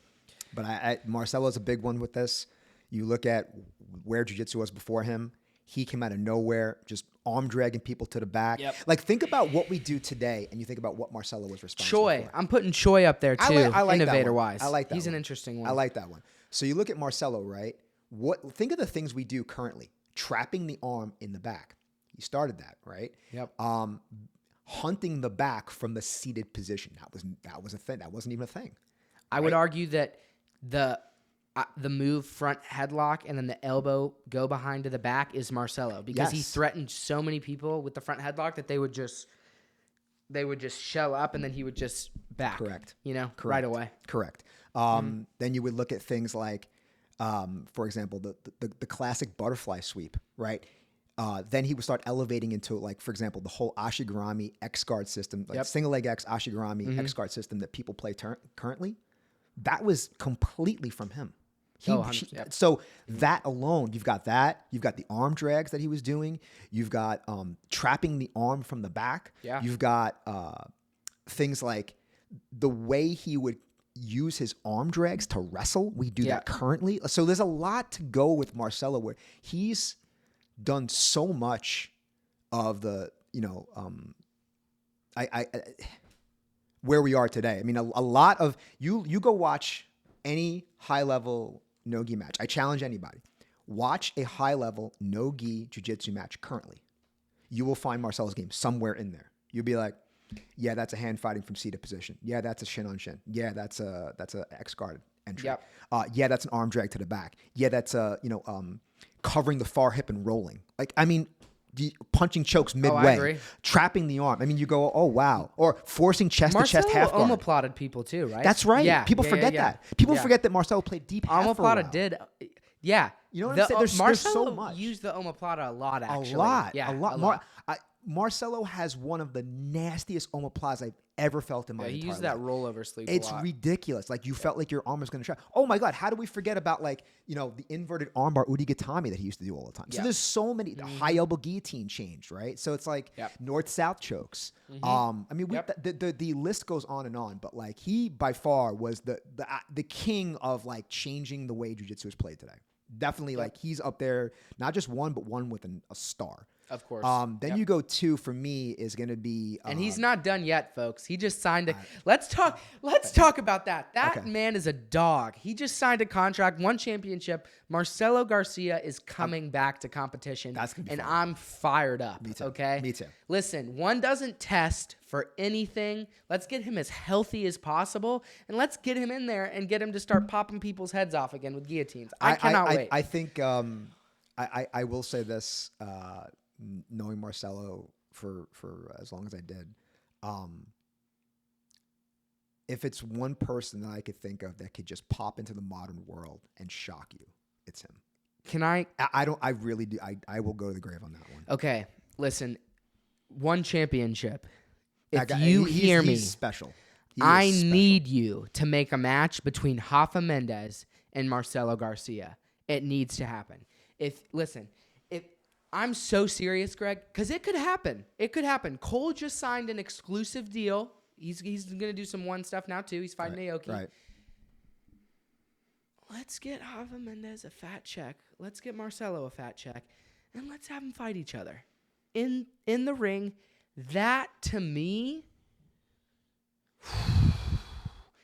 But Marcelo's a big one with this. You look at where jiu-jitsu was before him. He came out of nowhere, just arm dragging people to the back. Yep. Like, think about what we do today, and you think about what Marcelo was responsible for. I'm putting Choi up there, too, I like innovator-wise. I like that He's one. an interesting one. I like that one. So you look at Marcelo, right? Think of the things we do currently. Trapping the arm in the back. He started that, right? Yep. Hunting the back from the seated position. That was a thing. That wasn't even a thing. I would argue that the move front headlock and then the elbow go behind to the back is Marcelo, because he threatened so many people with the front headlock that they would just show up and then he would just back. Correct. Right away. Correct. Then you would look at things like, for example, the classic butterfly sweep, right? Then he would start elevating into, like, for example, the whole ashigarami X guard system, like single leg X ashigarami X guard system that people play currently. That was completely from him. So that alone, you've got the arm drags that he was doing. You've got trapping the arm from the back. Yeah. You've got things like the way he would use his arm drags to wrestle. We do that currently. So there's a lot to go with Marcelo, where he's done so much of the, where we are today. I mean, a lot of you go watch any high level no-gi match. I challenge anybody. Watch a high level no-gi jiu-jitsu match currently. You will find Marcelo's game somewhere in there. You'll be like, yeah, that's a hand fighting from seated position. Yeah, that's a shin on shin. Yeah, that's a X guard entry. Yep. Yeah, that's an arm drag to the back. Yeah, that's covering the far hip and rolling. Like, I mean, punching chokes midway, trapping the arm. I mean, you go, oh wow, or forcing chest to chest half guard. Marcelo omoplotted people too, right? That's right. Yeah, people forget that. People forget that Marcelo played deep half for a while. Did. Yeah, you know what I'm saying? There's so much. Used the omoplata a lot, actually. A lot. Marcelo has one of the nastiest omoplatas I've ever felt in my entire life. He used that rollover sleeve. It's ridiculous. Like, you felt like your arm was going to trap. Oh my God, how do we forget about, like, the inverted armbar udigatami that he used to do all the time? So there's so many. The high elbow guillotine changed, right? So it's like north-south chokes. I mean, the list goes on and on, but like, he by far was the king of, like, changing the way jiu-jitsu is played today. Definitely, like, he's up there, not just one, but one with a star. Of course. Then you go two, for me, is going to be... and he's not done yet, folks. He just signed a... Let's talk about that. That man is a dog. He just signed a contract, won championship. Marcelo Garcia is coming back to competition. That's going to be and fun. I'm fired up. Me too. Okay? Me too. Listen, one doesn't test for anything. Let's get him as healthy as possible, and let's get him in there and get him to start popping people's heads off again with guillotines. I cannot wait. I think... I will say this... knowing Marcelo for as long as I did, if it's one person that I could think of that could just pop into the modern world and shock you, it's him. Can I? I really do. I will go to the grave on that one. Okay, listen, one championship. If he's special. I need you to make a match between Rafa Mendes and Marcelo Garcia. It needs to happen. I'm so serious, Greg, because it could happen. It could happen. Cole just signed an exclusive deal. He's going to do some one stuff now, too. He's fighting Aoki. Right. Let's get Rafa Mendes a fat check. Let's get Marcelo a fat check. And let's have them fight each other. In the ring, that, to me...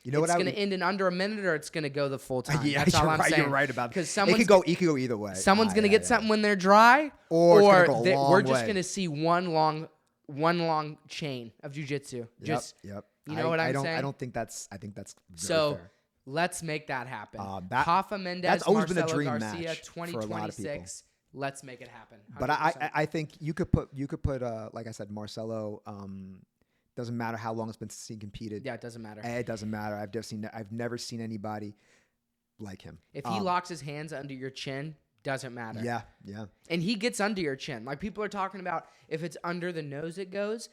You know it's going to end in under a minute, or it's going to go the full time. Yeah, that's all I'm saying. You're right about that. Because it could go either way. Someone's going to get something when they're dry, or we're just going to see one long chain of jiu-jitsu. Yep. You know what I'm saying? I don't think that's. I think that's very so. Fair. Let's make that happen. Rafa Mendes, that's always Marcelo been a dream Garcia, match 2026. for a lot of people. Let's make it happen. 100%. But I think you could put like I said, Marcelo. Doesn't matter how long it's been since he competed. Yeah, it doesn't matter. It doesn't matter. I've never seen anybody like him. If he locks his hands under your chin, doesn't matter. Yeah. And he gets under your chin. Like, people are talking about if it's under the nose it goes.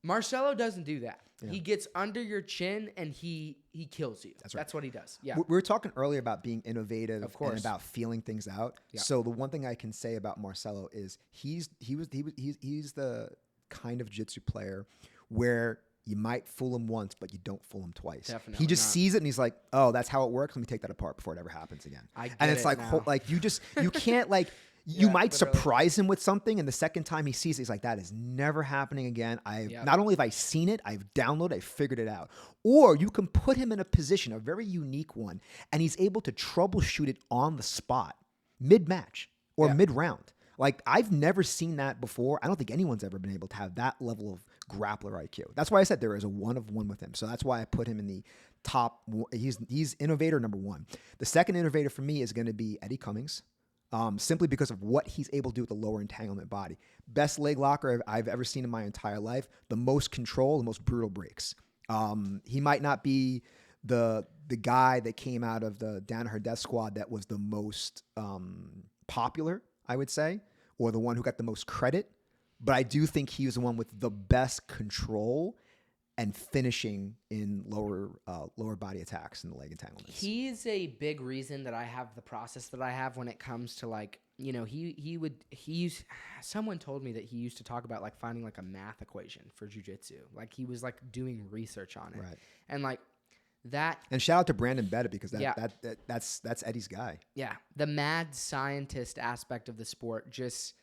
Marcelo doesn't do that. Yeah. He gets under your chin and he kills you. That's right. That's what he does. Yeah. We were talking earlier about being innovative, of course, and about feeling things out. Yeah. So the one thing I can say about Marcelo is he's the kind of jiu-jitsu player where you might fool him once, but you don't fool him twice. Definitely he just sees it and he's like, "Oh, that's how it works. Let me take that apart before it ever happens again." And it's like, you can't like. You might surprise him with something, and the second time he sees it, he's like, "That is never happening again." Not only have I seen it, I've downloaded, I figured it out. Or you can put him in a position, a very unique one, and he's able to troubleshoot it on the spot, mid-match or mid-round. Like, I've never seen that before. I don't think anyone's ever been able to have that level of grappler IQ. That's why I said there is a one of one with him. So that's why I put him in the He's innovator number one. The second innovator for me is going to be Eddie Cummings. Simply because of what he's able to do with the lower entanglement body. Best leg locker I've ever seen in my entire life. The most control, the most brutal breaks. He might not be the guy that came out of the Down to Her Death squad that was the most popular, I would say, or the one who got the most credit. But I do think he was the one with the best control and finishing in lower body attacks and the leg entanglements. He's a big reason that I have the process that I have when it comes to like, you know, someone told me that he used to talk about like finding like a math equation for jiu-jitsu. Like he was like doing research on it. Right. And like that. And shout out to Brandon Bennett because that's Eddie's guy. Yeah. The mad scientist aspect of the sport, just,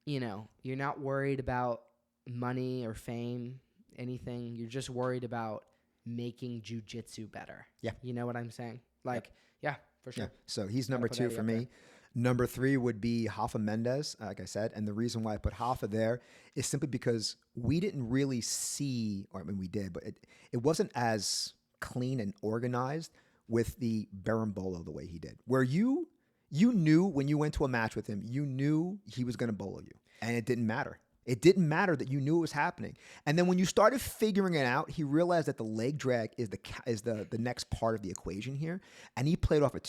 you know, you're not worried about money or fame, anything. You're just worried about making jiu-jitsu better. Yeah. You know what I'm saying? Like, yeah, for sure. Yeah. So he's number 2 for me. There. Number 3 would be Rafa Mendes, like I said. And the reason why I put Rafa there is simply because we didn't really see, or I mean, we did, but it wasn't as clean and organized with the Berimbolo the way he did, where you knew when you went to a match with him, you knew he was going to bolo you, and it didn't matter. It didn't matter that you knew it was happening. And then when you started figuring it out, he realized that the leg drag is the next part of the equation here, and he played off a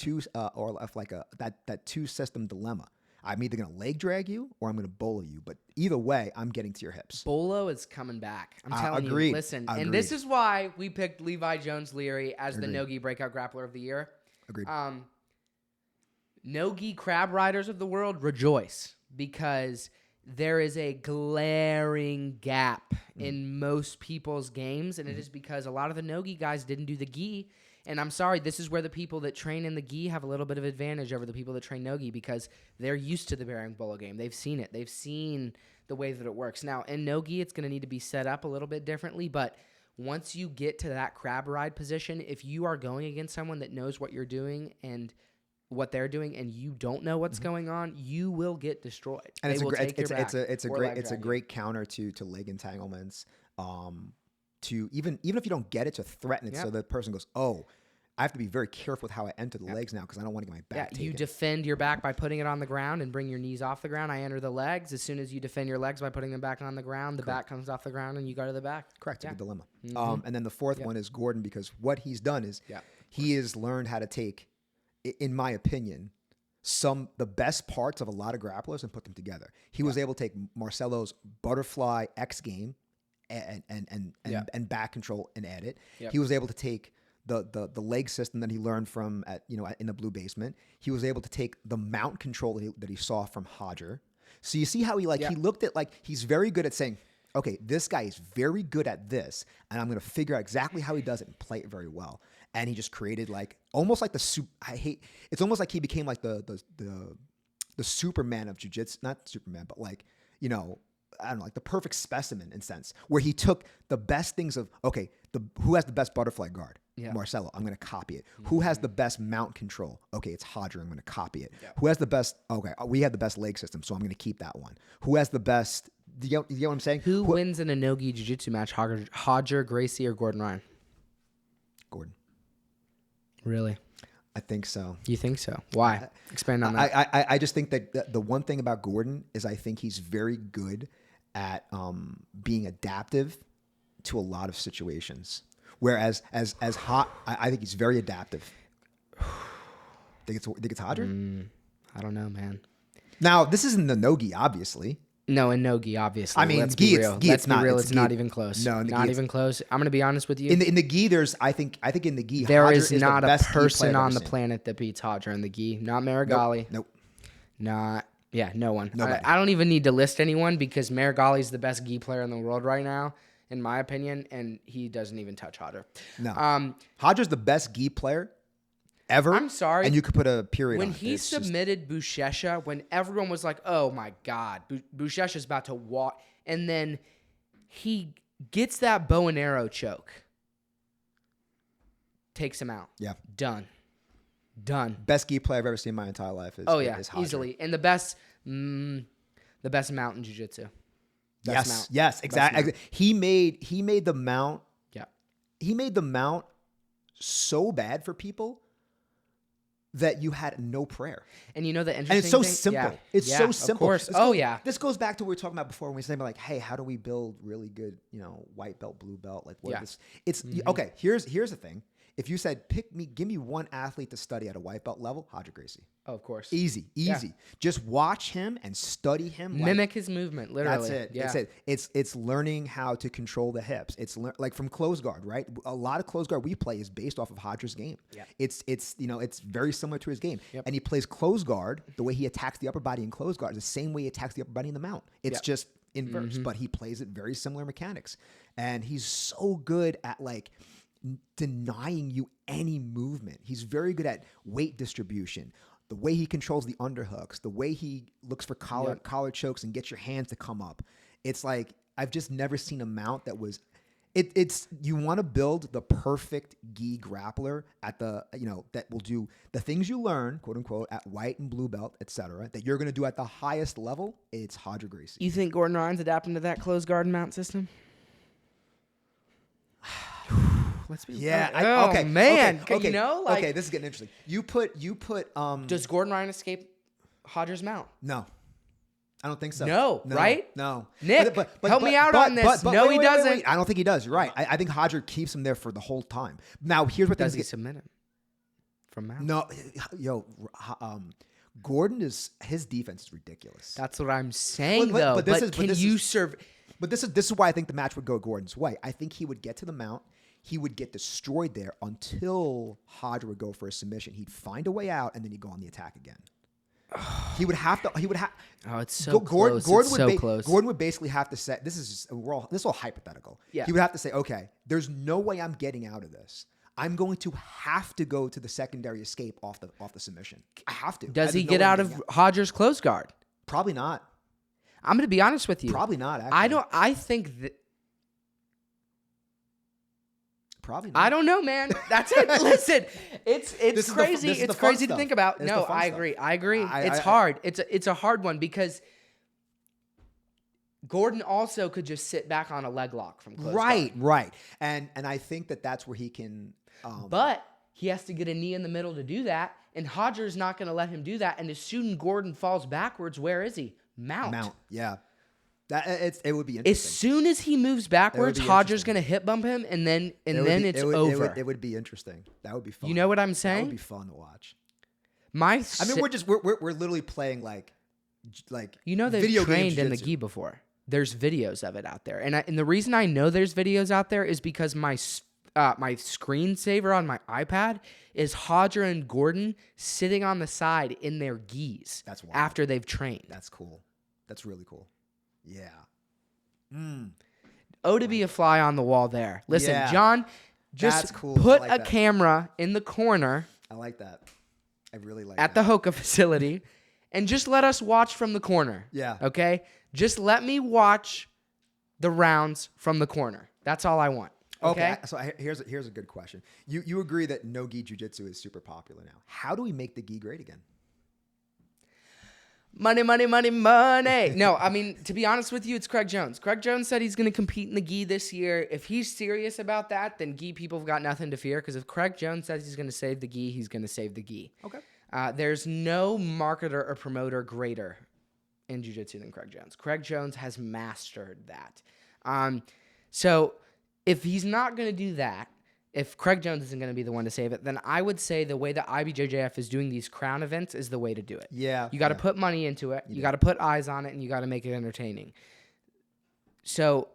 that two system dilemma. I'm either going to leg drag you or I'm going to bolo you, but either way, I'm getting to your hips. Bolo is coming back. I'm telling you. Listen, and this is why we picked Levi Jones-Leary as the no-gi breakout grappler of the year. Agreed. No-gi crab riders of the world, rejoice, because there is a glaring gap in most people's games, and it is because a lot of the no-gi guys didn't do the gi. And I'm sorry, this is where the people that train in the gi have a little bit of advantage over the people that train no-gi because they're used to the bearing bolo game. They've seen it. They've seen the way that it works. Now, in no-gi, it's going to need to be set up a little bit differently, but once you get to that crab ride position, if you are going against someone that knows what you're doing and what they're doing and you don't know what's going on, you will get destroyed. And it's a great counter to leg entanglements. To even if you don't get it, to threaten it, so the person goes, "Oh, I have to be very careful with how I enter the legs now because I don't want to get my back taken." You defend your back by putting it on the ground and bring your knees off the ground. I enter the legs. As soon as you defend your legs by putting them back on the ground, the back comes off the ground and you go to the back. Correct. It's a good dilemma. And then the fourth one is Gordon, because what he's done is he has learned how to take, in my opinion, the best parts of a lot of grapplers and put them together. He was able to take Marcelo's butterfly X game and back control and add it. Yep. He was able to take the leg system that he learned from in the blue basement. He was able to take the mount control that he saw from Hodger. So you see how he looked at, he's very good at saying, okay, this guy is very good at this, and I'm going to figure out exactly how he does it and play it very well. And he just created almost like it's almost like he became like the Superman of jiu-jitsu, not Superman, but I don't know, like the perfect specimen in sense, where he took the best things of, okay, who has the best butterfly guard? Yeah. Marcelo, I'm going to copy it. Mm-hmm. Who has the best mount control? Okay, it's Hodger, I'm going to copy it. Yeah. Who has the best, okay, we have the best leg system, so I'm going to keep that one. Who has the best, do you get what I'm saying? Who wins in a no-gi jiu-jitsu match, Hodger, Gracie, or Gordon Ryan? Gordon. Really? I think so. You think so? Why? Expand on that. I just think that the one thing about Gordon is I think he's very good at being adaptive to a lot of situations. Whereas as hot, I think he's very adaptive. Think it's Hodger? I don't know, man. Now, this isn't the no-gi, obviously. No, in no-gi, obviously. I mean, let's gi, be real. It's not. It's not even close. No, not even close. I'm going to be honest with you. In the gi, I think in the gi, there Hodger is not the a person on the seen. planet that beats Hodger in the gi. Not Marigali. Nope. No one. Nobody. I don't even need to list anyone because Marigali is the best gi player in the world right now, in my opinion, and he doesn't even touch Hodger. No. Hodger's the best gi player ever. I'm sorry. And you could put a period on it. When he submitted Buchecha, when everyone was like, oh my God, Buchecha's about to walk, and then he gets that bow and arrow choke, takes him out. Yeah. Done. Best gi player I've ever seen in my entire life is Hodger. Easily. And the best mount in jiu-jitsu. Yes, exactly. He made the mount. Yeah. He made the mount so bad for people that you had no prayer. And you know the interesting And it's so thing? simple. Yeah. It's Yeah, so simple. Of course. Yeah. This goes back to what we were talking about before when we said like, hey, how do we build really good, white belt, blue belt? Like what is this? It's okay. Here's the thing. If you said give me one athlete to study at a white belt level, Roger Gracie. Oh, of course. Easy. Yeah. Just watch him and study him. Mimic his movement, literally. That's it. Yeah. That's it. It's learning how to control the hips. It's like from close guard, right? A lot of close guard we play is based off of Roger's game. Yeah. It's very similar to his game. Yep. And he plays close guard. The way he attacks the upper body in close guard is the same way he attacks the upper body in the mount. It's just inverse, but he plays it very similar mechanics. And he's so good at like denying you any movement. He's very good at weight distribution. The way he controls the underhooks, the way he looks for collar chokes and gets your hands to come up. It's like I've just never seen a mount that was. It's you want to build the perfect gi grappler at the that will do the things you learn, quote unquote, at white and blue belt, etc. That you're going to do at the highest level. It's Roger Gracie. You think Gordon Ryan's adapting to that closed guard mount system? Let's be man. Okay, this is getting interesting. You put Does Gordon Ryan escape Hodger's mount? No. I don't think so. No, right? No. Nick, help me out on this. No, he doesn't. Wait. I don't think he does. You're right. I think Hodger keeps him there for the whole time. Now, here's what does he submit him from mount? No, Gordon his defense is ridiculous. That's what I'm saying, though. But you serve? But this is why I think the match would go Gordon's way. I think he would get to the mount. He would get destroyed there until Hodger would go for a submission. He'd find a way out, and then he'd go on the attack again. He would have. Oh, it's so close. Close. Gordon would basically have to say, this is all hypothetical. Yeah. He would have to say, okay, there's no way I'm getting out of this. I'm going to have to go to the secondary escape off the submission. I have to. Does he get out of Hodger's close guard? Probably not. I'm going to be honest with you. Probably not. Actually. I think that. Probably not. I don't know, man. That's it. Listen, it's crazy. It's crazy to think about. No, I agree. It's hard. It's a hard one because Gordon also could just sit back on a leg lock from close guard. Right. And I think that's where he can. But he has to get a knee in the middle to do that, and Hodger's not going to let him do that. And as soon as Gordon falls backwards, where is he? Mount. Yeah. It would be interesting. As soon as he moves backwards, Hodger's going to hip bump him, and then it's over. It would be interesting. That would be fun. You know what I'm saying? That would be fun to watch. We're literally playing like they've trained in the gi before. There's videos of it out there, and the reason I know there's videos out there is because my screensaver on my iPad is Hodger and Gordon sitting on the side in their gis. That's wild. After they've trained. That's cool. That's really cool. Yeah. To be a fly on the wall there. Listen, John, just cool. put a camera in the corner. I like that. I really like at that. the Hoka facility, and just let us watch from the corner. Yeah. Okay? Just let me watch the rounds from the corner. That's all I want. Okay. So here's a good question. You agree that no gi jiu-jitsu is super popular now. How do we make the gi great again? Money, money, money, money. No, I mean, to be honest with you, it's Craig Jones. Craig Jones said he's going to compete in the gi this year. If he's serious about that, then gi people have got nothing to fear, because if Craig Jones says he's going to save the gi, he's going to save the gi. Okay. There's no marketer or promoter greater in jiu-jitsu than Craig Jones. Craig Jones has mastered that. So if he's not going to do that, if Craig Jones isn't going to be the one to save it, then I would say the way that IBJJF is doing these crown events is the way to do it. Yeah. You got to put money into it. You got to put eyes on it, and you got to make it entertaining. So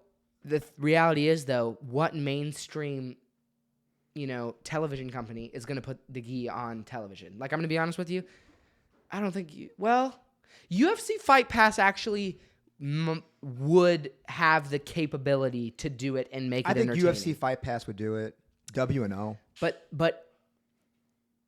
the reality is, though, what mainstream, television company is going to put the gi on television? Like, I'm going to be honest with you. I don't think UFC Fight Pass actually would have the capability to do it and make it entertaining. I think UFC Fight Pass would do it. W&O. But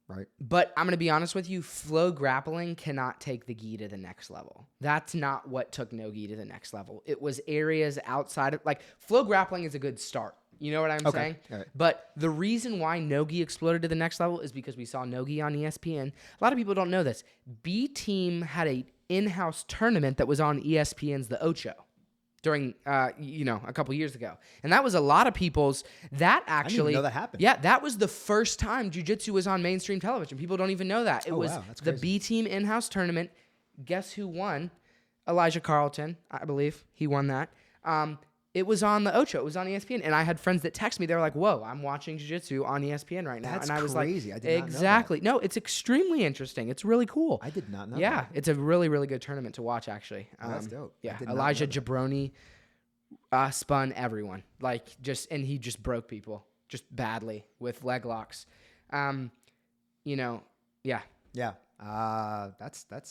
right. But I'm going to be honest with you, flow grappling cannot take the gi to the next level. That's not what took no gi to the next level. It was areas outside of, like, flow grappling is a good start. You know what I'm saying? All right. But the reason why no gi exploded to the next level is because we saw no gi on ESPN. A lot of people don't know this. B Team had a in-house tournament that was on ESPN's The Ocho. during, a couple years ago. And that was a lot of people's, that actually. I didn't even know that happened. Yeah, that was the first time Jiu-Jitsu was on mainstream television. People don't even know that. It was that's the crazy. B Team in-house tournament. Guess who won? Elijah Carlton, I believe. He won that. It was on the Ocho. It was on ESPN. And I had friends that text me. They were like, whoa, I'm watching Jiu-Jitsu on ESPN right now. That's and I was crazy. like, I did not know exactly. No, it's extremely interesting. It's really cool. I did not know Yeah, that. it's a really, really good tournament to watch, actually. That's dope. I Yeah, did not Elijah know that. Jabroni spun everyone. And he just broke people just badly with leg locks. Yeah. Yeah. That's trying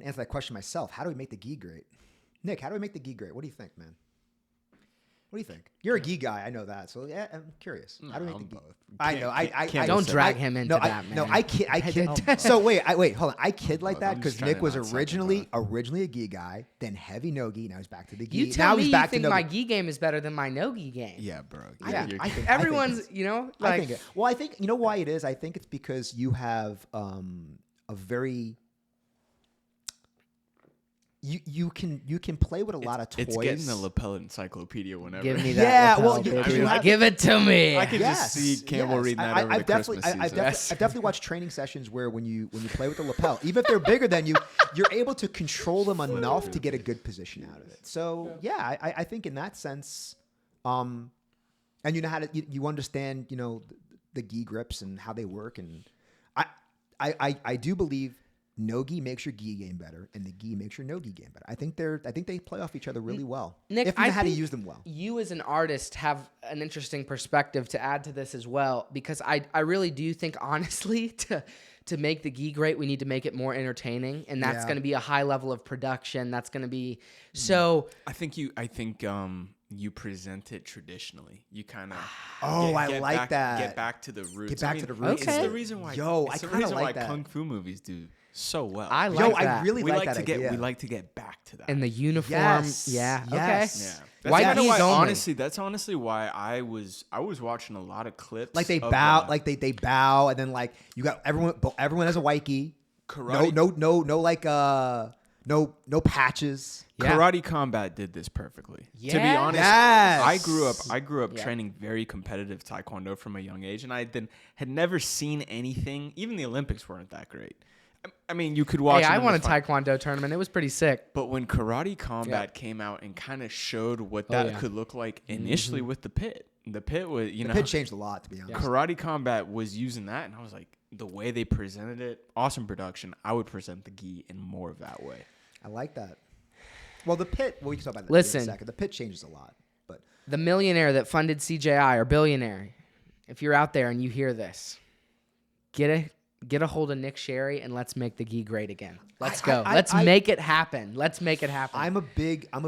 to answer that question myself. How do we make the gi great? Nick, how do we make the gi great? What do you think, man? What do you think? You're a gi guy. I know that. So yeah, I'm curious. How do we make the gi? Both. I know. I Don't drag him into that, man. No, I kid. So wait, hold on. I kid like that I'm because just trying Nick to was not suck originally a gi guy, then heavy no gi. Now he's back to the gi. You tell now me he's you back think to no my gi. gi game is better than my no gi game. Yeah, bro. I You're- think Everyone's, I think well, I think you know why it is. I think it's because you have a very you can play with a lot of toys. It's getting the Lapel Encyclopedia whenever. Give me that. Yeah, lapel, well, baby. you have- Give it to me. I can just see Campbell reading that over I've the definitely, Christmas season. I've definitely watched training sessions where when you play with the lapel, even if they're bigger than you, you're able to control them enough to get a good position out of it. So yeah, I think in that sense, and you know how to you understand the gi grips and how they work, and I do believe no gi makes your gi game better, and the gi makes your no gi game better. I think they play off each other really well. Nick, if you know I how to think use them well. You as an artist have an interesting perspective to add to this as well, because I really do think, honestly, to make the gi great, we need to make it more entertaining, and that's going to be a high level of production. That's going to be so. I think you present it traditionally. You kind of I like that. Get back to the roots. Get back to the roots. It's the reason why. I it's the kinda reason like why that. kung fu movies do so well. I like that. I really we like like that to idea. we like to get back to that. And the uniform, Yes. yeah, Yes. okay. Yeah. That's White kinda knees why, only. honestly, that's honestly why I was watching a lot of clips. Like they of, bow, like they bow, and then like you got everyone has a white gi. Karate. No patches. Yeah. Karate Combat did this perfectly. To be Yes. honest, Yes. I grew up training very competitive Taekwondo from a young age, and I had never seen anything. Even the Olympics weren't that great. I mean, you could watch. Hey, I them in won a the fin- Taekwondo tournament. It was pretty sick. But when Karate Combat came out and kind of showed what that could look like initially with the pit was, The pit changed a lot, to be honest. Karate Combat was using that, and I was like, the way they presented it, awesome production. I would present the gi in more of that way. I like that. Well, the pit. Well, we can talk about that Listen. in a second. The pit changes a lot, but The millionaire that funded CJI, or billionaire, if you're out there and you hear this, get a hold of Nick Sherry and let's make the gi great again. Let's go. Let's make it happen. Let's make it happen. I'm a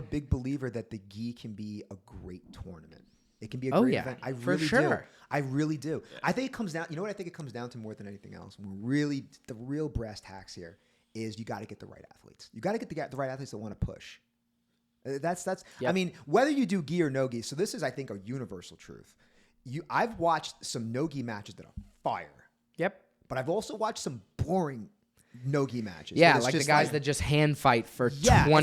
big believer that the gi can be a great tournament. It can be a great event. I for really sure. do. I really do. Yeah. I think it comes down. You know what I think it comes down to more than anything else? The real brass tacks here is you got to get the right athletes. You got to get the right athletes that want to push. That's. Yep. I mean, whether you do gi or no gi. So this is, I think, a universal truth. I've watched some no gi matches that are fire. Yep. But I've also watched some boring no-gi matches. Yeah, It's like the just guys that just hand fight for 20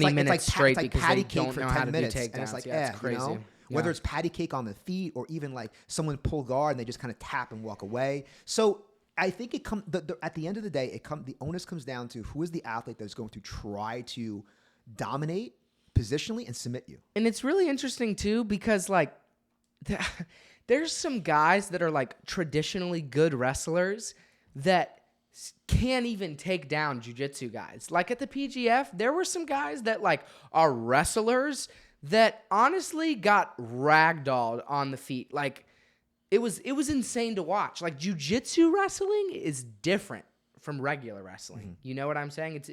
it's minutes like straight it's like because patty they cake don't for know 10 how to do minutes, takedowns. and it's like, it's crazy. You know? Whether it's patty cake on the feet or even like someone pull guard and they just kind of tap and walk away. So I think it comes at the end of the day, the onus comes down to who is the athlete that's going to try to dominate positionally and submit you. And it's really interesting too because like there's some guys that are like traditionally good wrestlers that can't even take down jiu-jitsu guys. Like at the PGF, there were some guys that like are wrestlers that honestly got ragdolled on the feet. Like it was insane to watch. Like jiu-jitsu wrestling is different from regular wrestling. Mm-hmm. You know what I'm saying?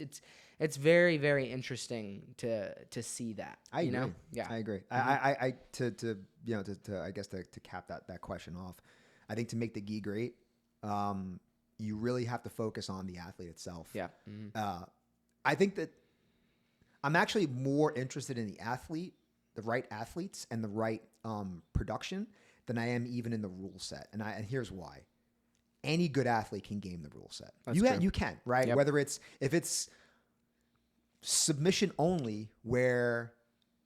It's very, very interesting to see that. I agree. Know? Yeah, I agree. Mm-hmm. I guess to cap that question off, I think to make the gi great, you really have to focus on the athlete itself. Yeah. Mm-hmm. I think that I'm actually more interested in the athlete, the right athletes, and the right production than I am even in the rule set. And here's why: any good athlete can game the rule set. That's true. You can, right? Yep. Whether if it's submission only where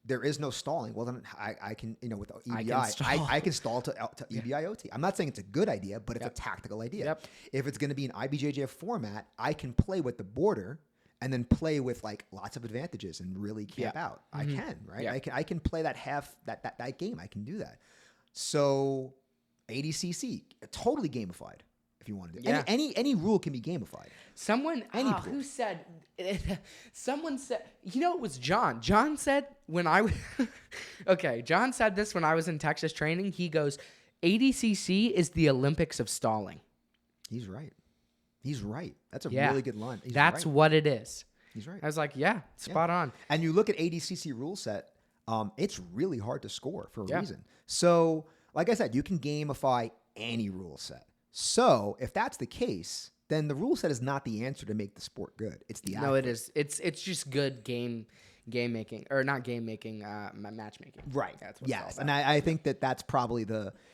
there is no stalling. Well, then I can, with EBI, I can stall to EBIOT. I'm not saying it's a good idea, but it's a tactical idea. Yep. If it's going to be an IBJJF format, I can play with the border and then play with like lots of advantages and really camp out. I can, right? Yeah. I can play that that game. I can do that. So ADCC, totally gamified. If you want to do any rule can be gamified. Someone said, it was John. John said John said this when I was in Texas training. He goes, ADCC is the Olympics of stalling. He's right. That's a really good line. That's what it is. He's right. I was like, spot on. And you look at ADCC rule set, it's really hard to score for a reason. So, like I said, you can gamify any rule set. So, if that's the case, then the rule set is not the answer to make the sport good. It's the No, it is. It's just good game making, or not game making, matchmaking. Right. That's what it's all about. And I think that's probably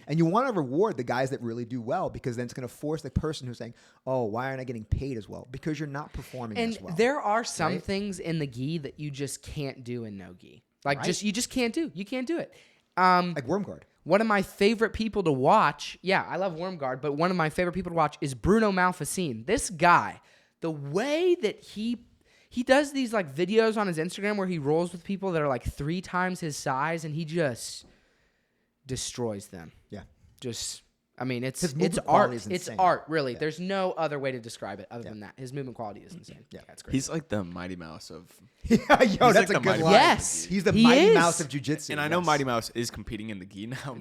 and you want to reward the guys that really do well, because then it's going to force the person who's saying, oh, why aren't I getting paid as well? Because you're not performing as well. And there are some things in the gi that you just can't do in no gi. Like you just can't do. You can't do it. Like worm guard. One of my favorite people to watch, I love worm guard, but one of my favorite people to watch is Bruno Malfacine. This guy, the way that he does these like videos on his Instagram where he rolls with people that are like 3 times his size, and he just destroys them. Yeah. It's art. It's art, really. Yeah. There's no other way to describe it other than that. His movement quality is insane. Yeah, that's great. He's like the Mighty Mouse of. That's like a good line. Yes, he's the Mighty Mouse of Jiu-Jitsu. And I know Mighty Mouse is competing in the gi now.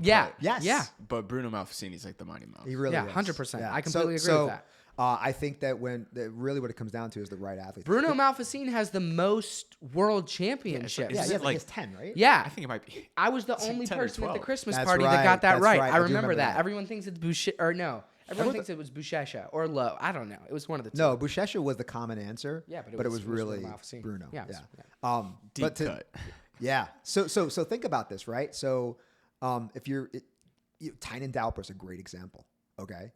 But Bruno Malfacine is like the Mighty Mouse. He really is. 100%. Yeah. I completely agree with that. I think that really what it comes down to is the right athlete. Bruno Malfacine has the most world championships. He has 10, right? Yeah. I think it might be. I was the only person at the Christmas party that got that right. I remember that. Everyone thinks it's Boucher, or no. Everyone thinks it was Bouchesha or Low. I don't know. It was one of the two. No, Bouchesha was the common answer. Yeah, but it was really Bruno. Yeah. Deep cut. Yeah. So think about this, right? So if Tynan Dalper is a great example. Okay.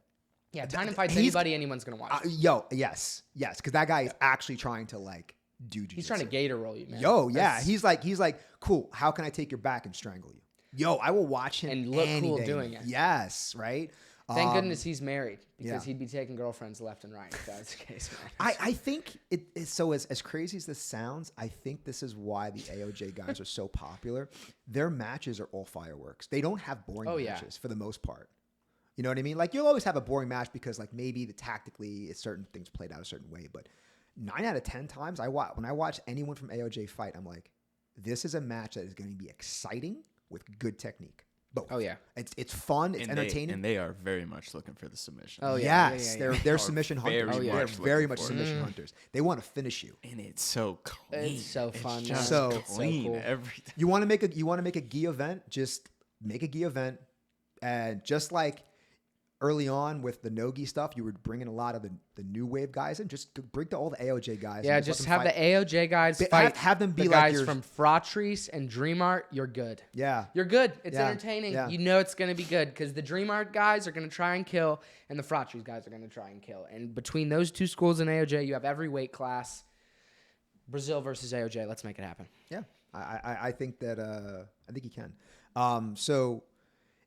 Yeah, Tynan fights anyone's gonna watch. Yes, because that guy is actually trying to like do jiu-jitsu. He's trying to gator roll you, man. He's like, cool. How can I take your back and strangle you? I will watch him and look cool doing it. Yes, right. Thank goodness he's married, because he'd be taking girlfriends left and right if that's the case. I think so as crazy as this sounds, I think this is why the AOJ guys are so popular. Their matches are all fireworks. They don't have boring matches for the most part. You know what I mean? Like, you'll always have a boring match because, like, maybe tactically certain things played out a certain way. But 9 out of 10 times, when I watch anyone from AOJ fight, I'm like, this is a match that is going to be exciting with good technique. Both. Oh, yeah. It's fun. It's entertaining. And they are very much looking for the submission. Oh, yeah. Yes. They're submission hunters. They're very much submission hunters. They want to finish you. And it's so clean. It's so fun. It's just so clean. So cool. Everything. You want to make a gi event? Just make a gi event. And just like early on with the no-gi stuff, you were bringing a lot of the new wave guys in. Just bring to all the AOJ guys. Yeah, just have the AOJ guys fight. Have them be the like guys from Fratres and Dream Art. You're good. Yeah. You're good. It's entertaining. Yeah. You know it's going to be good because the Dream Art guys are going to try and kill, and the Fratres guys are going to try and kill. And between those two schools in AOJ, you have every weight class. Brazil versus AOJ. Let's make it happen. Yeah. I think that I think you can. So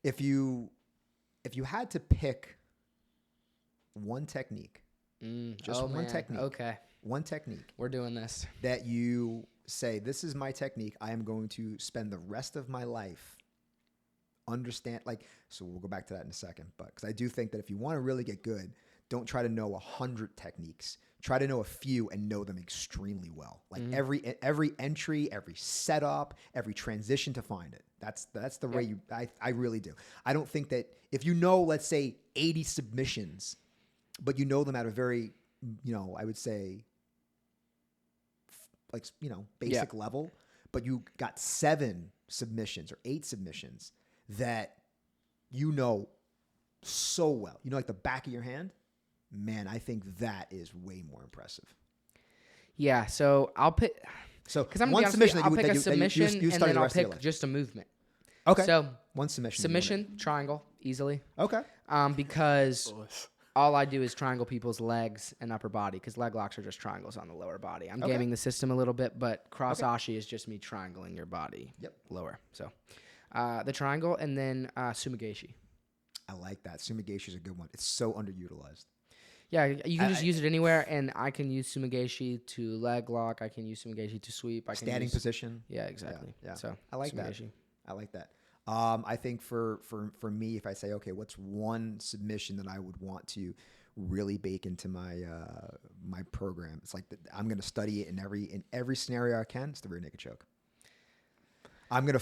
if you had to pick one technique, one technique. Okay. One technique. We're doing this. That you say, this is my technique. I am going to spend the rest of my life so we'll go back to that in a second. But because I do think that if you want to really get good, don't try to know 100 techniques. Try to know a few and know them extremely well. Like every entry, every setup, every transition to find it. That's the way I really do. I don't think that if you know, let's say 80 submissions, but you know them at a very, I would say basic level, but you got 7 submissions or 8 submissions that you know so well, like the back of your hand. Man, I think that is way more impressive. Yeah, so I'll pick. So because I'm one submission, I'll pick a submission and then I'll pick just a movement. Okay. So one submission. Submission triangle easily. Okay. Because all I do is triangle people's legs and upper body because leg locks are just triangles on the lower body. I'm gaming the system a little bit, but cross ashi is just me triangling your body lower. So the triangle and then sumigaeshi. I like that. Sumigaeshi is a good one. It's so underutilized. Yeah, you can just use it anywhere, and I can use sumigaeshi to leg lock. I can use sumigaeshi to sweep. I can Standing position. Yeah, exactly. Yeah. So I like sumigaeshi. that. I like that. I think for me, if I say, okay, what's one submission that I would want to really bake into my my program? It's like I'm going to study it in every scenario I can. It's the rear naked choke. I'm gonna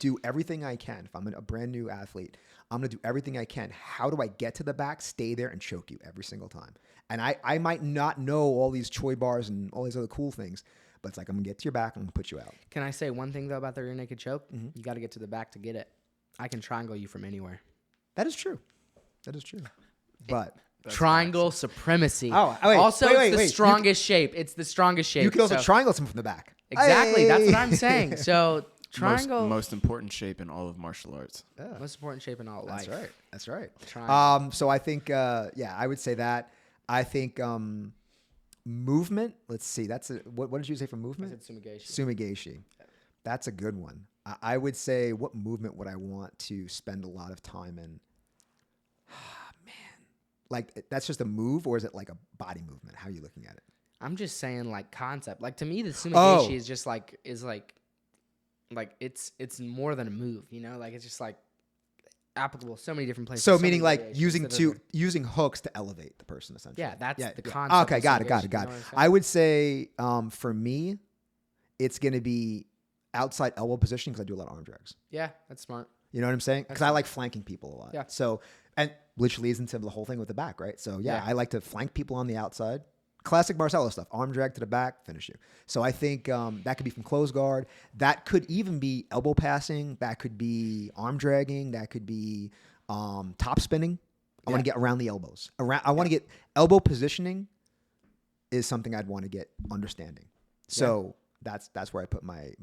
do everything I can. If I'm a brand new athlete, I'm gonna do everything I can. How do I get to the back, stay there, and choke you every single time? And I might not know all these choi bars and all these other cool things, but it's like I'm gonna get to your back. I'm gonna put you out. Can I say one thing though about the rear naked choke? You got to get to the back to get it. I can triangle you from anywhere. That is true. But triangle supremacy. Oh, wait, also, wait, it's the strongest shape. It's the strongest shape. You can also triangle someone from the back. Exactly. Hey! That's what I'm saying. So triangle, most important shape in all of martial arts. Yeah. most important shape in all life. That's right. Triangle. So I think, I would say that. I think movement. Let's see. What did you say for movement? I said sumigaeshi. Sumigaeshi. That's a good one. I would say, what movement would I want to spend a lot of time in? Man, like that's just a move, or is it like a body movement? How are you looking at it? I'm just saying like concept. Like to me, the sumigaeshi is just like it's more than a move, you know? Like it's just like applicable so many different places. So meaning like using hooks to elevate the person essentially. Yeah, that's the concept. Okay, got it. I would say for me, it's going to be outside elbow position because I do a lot of arm drags. Yeah, that's smart. You know what I'm saying? Because I like flanking people a lot. Yeah. So, and which leads into the whole thing with the back, right? So Yeah. I like to flank people on the outside. Classic Marcelo stuff. Arm drag to the back, finish you. So I think that could be from close guard. That could even be elbow passing. That could be arm dragging. That could be top spinning. I want to get around the elbows. I want to get elbow positioning is something I'd want to get understanding. So that's where I put my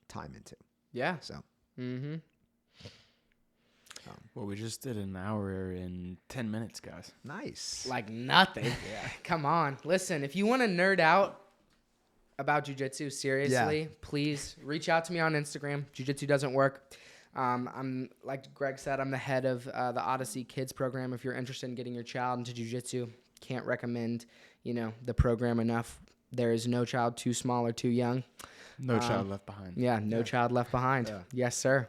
time into. Yeah. So. Mm-hmm. Well, we just did an hour in 10 minutes, guys. Nice. Like nothing. Come on. Listen, if you want to nerd out about jiu-jitsu seriously, please reach out to me on Instagram. Jiu-jitsu doesn't work. I'm like Greg said, I'm the head of the ODSY Kids program. If you're interested in getting your child into jiu-jitsu, can't recommend, the program enough. There is no child too small or too young. No child left behind. Yeah, no child left behind. Yeah. Yes, sir.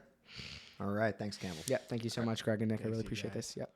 All right. Thanks, Campbell. Yeah, thank you so much, Greg and Nick. I really appreciate this. Yep.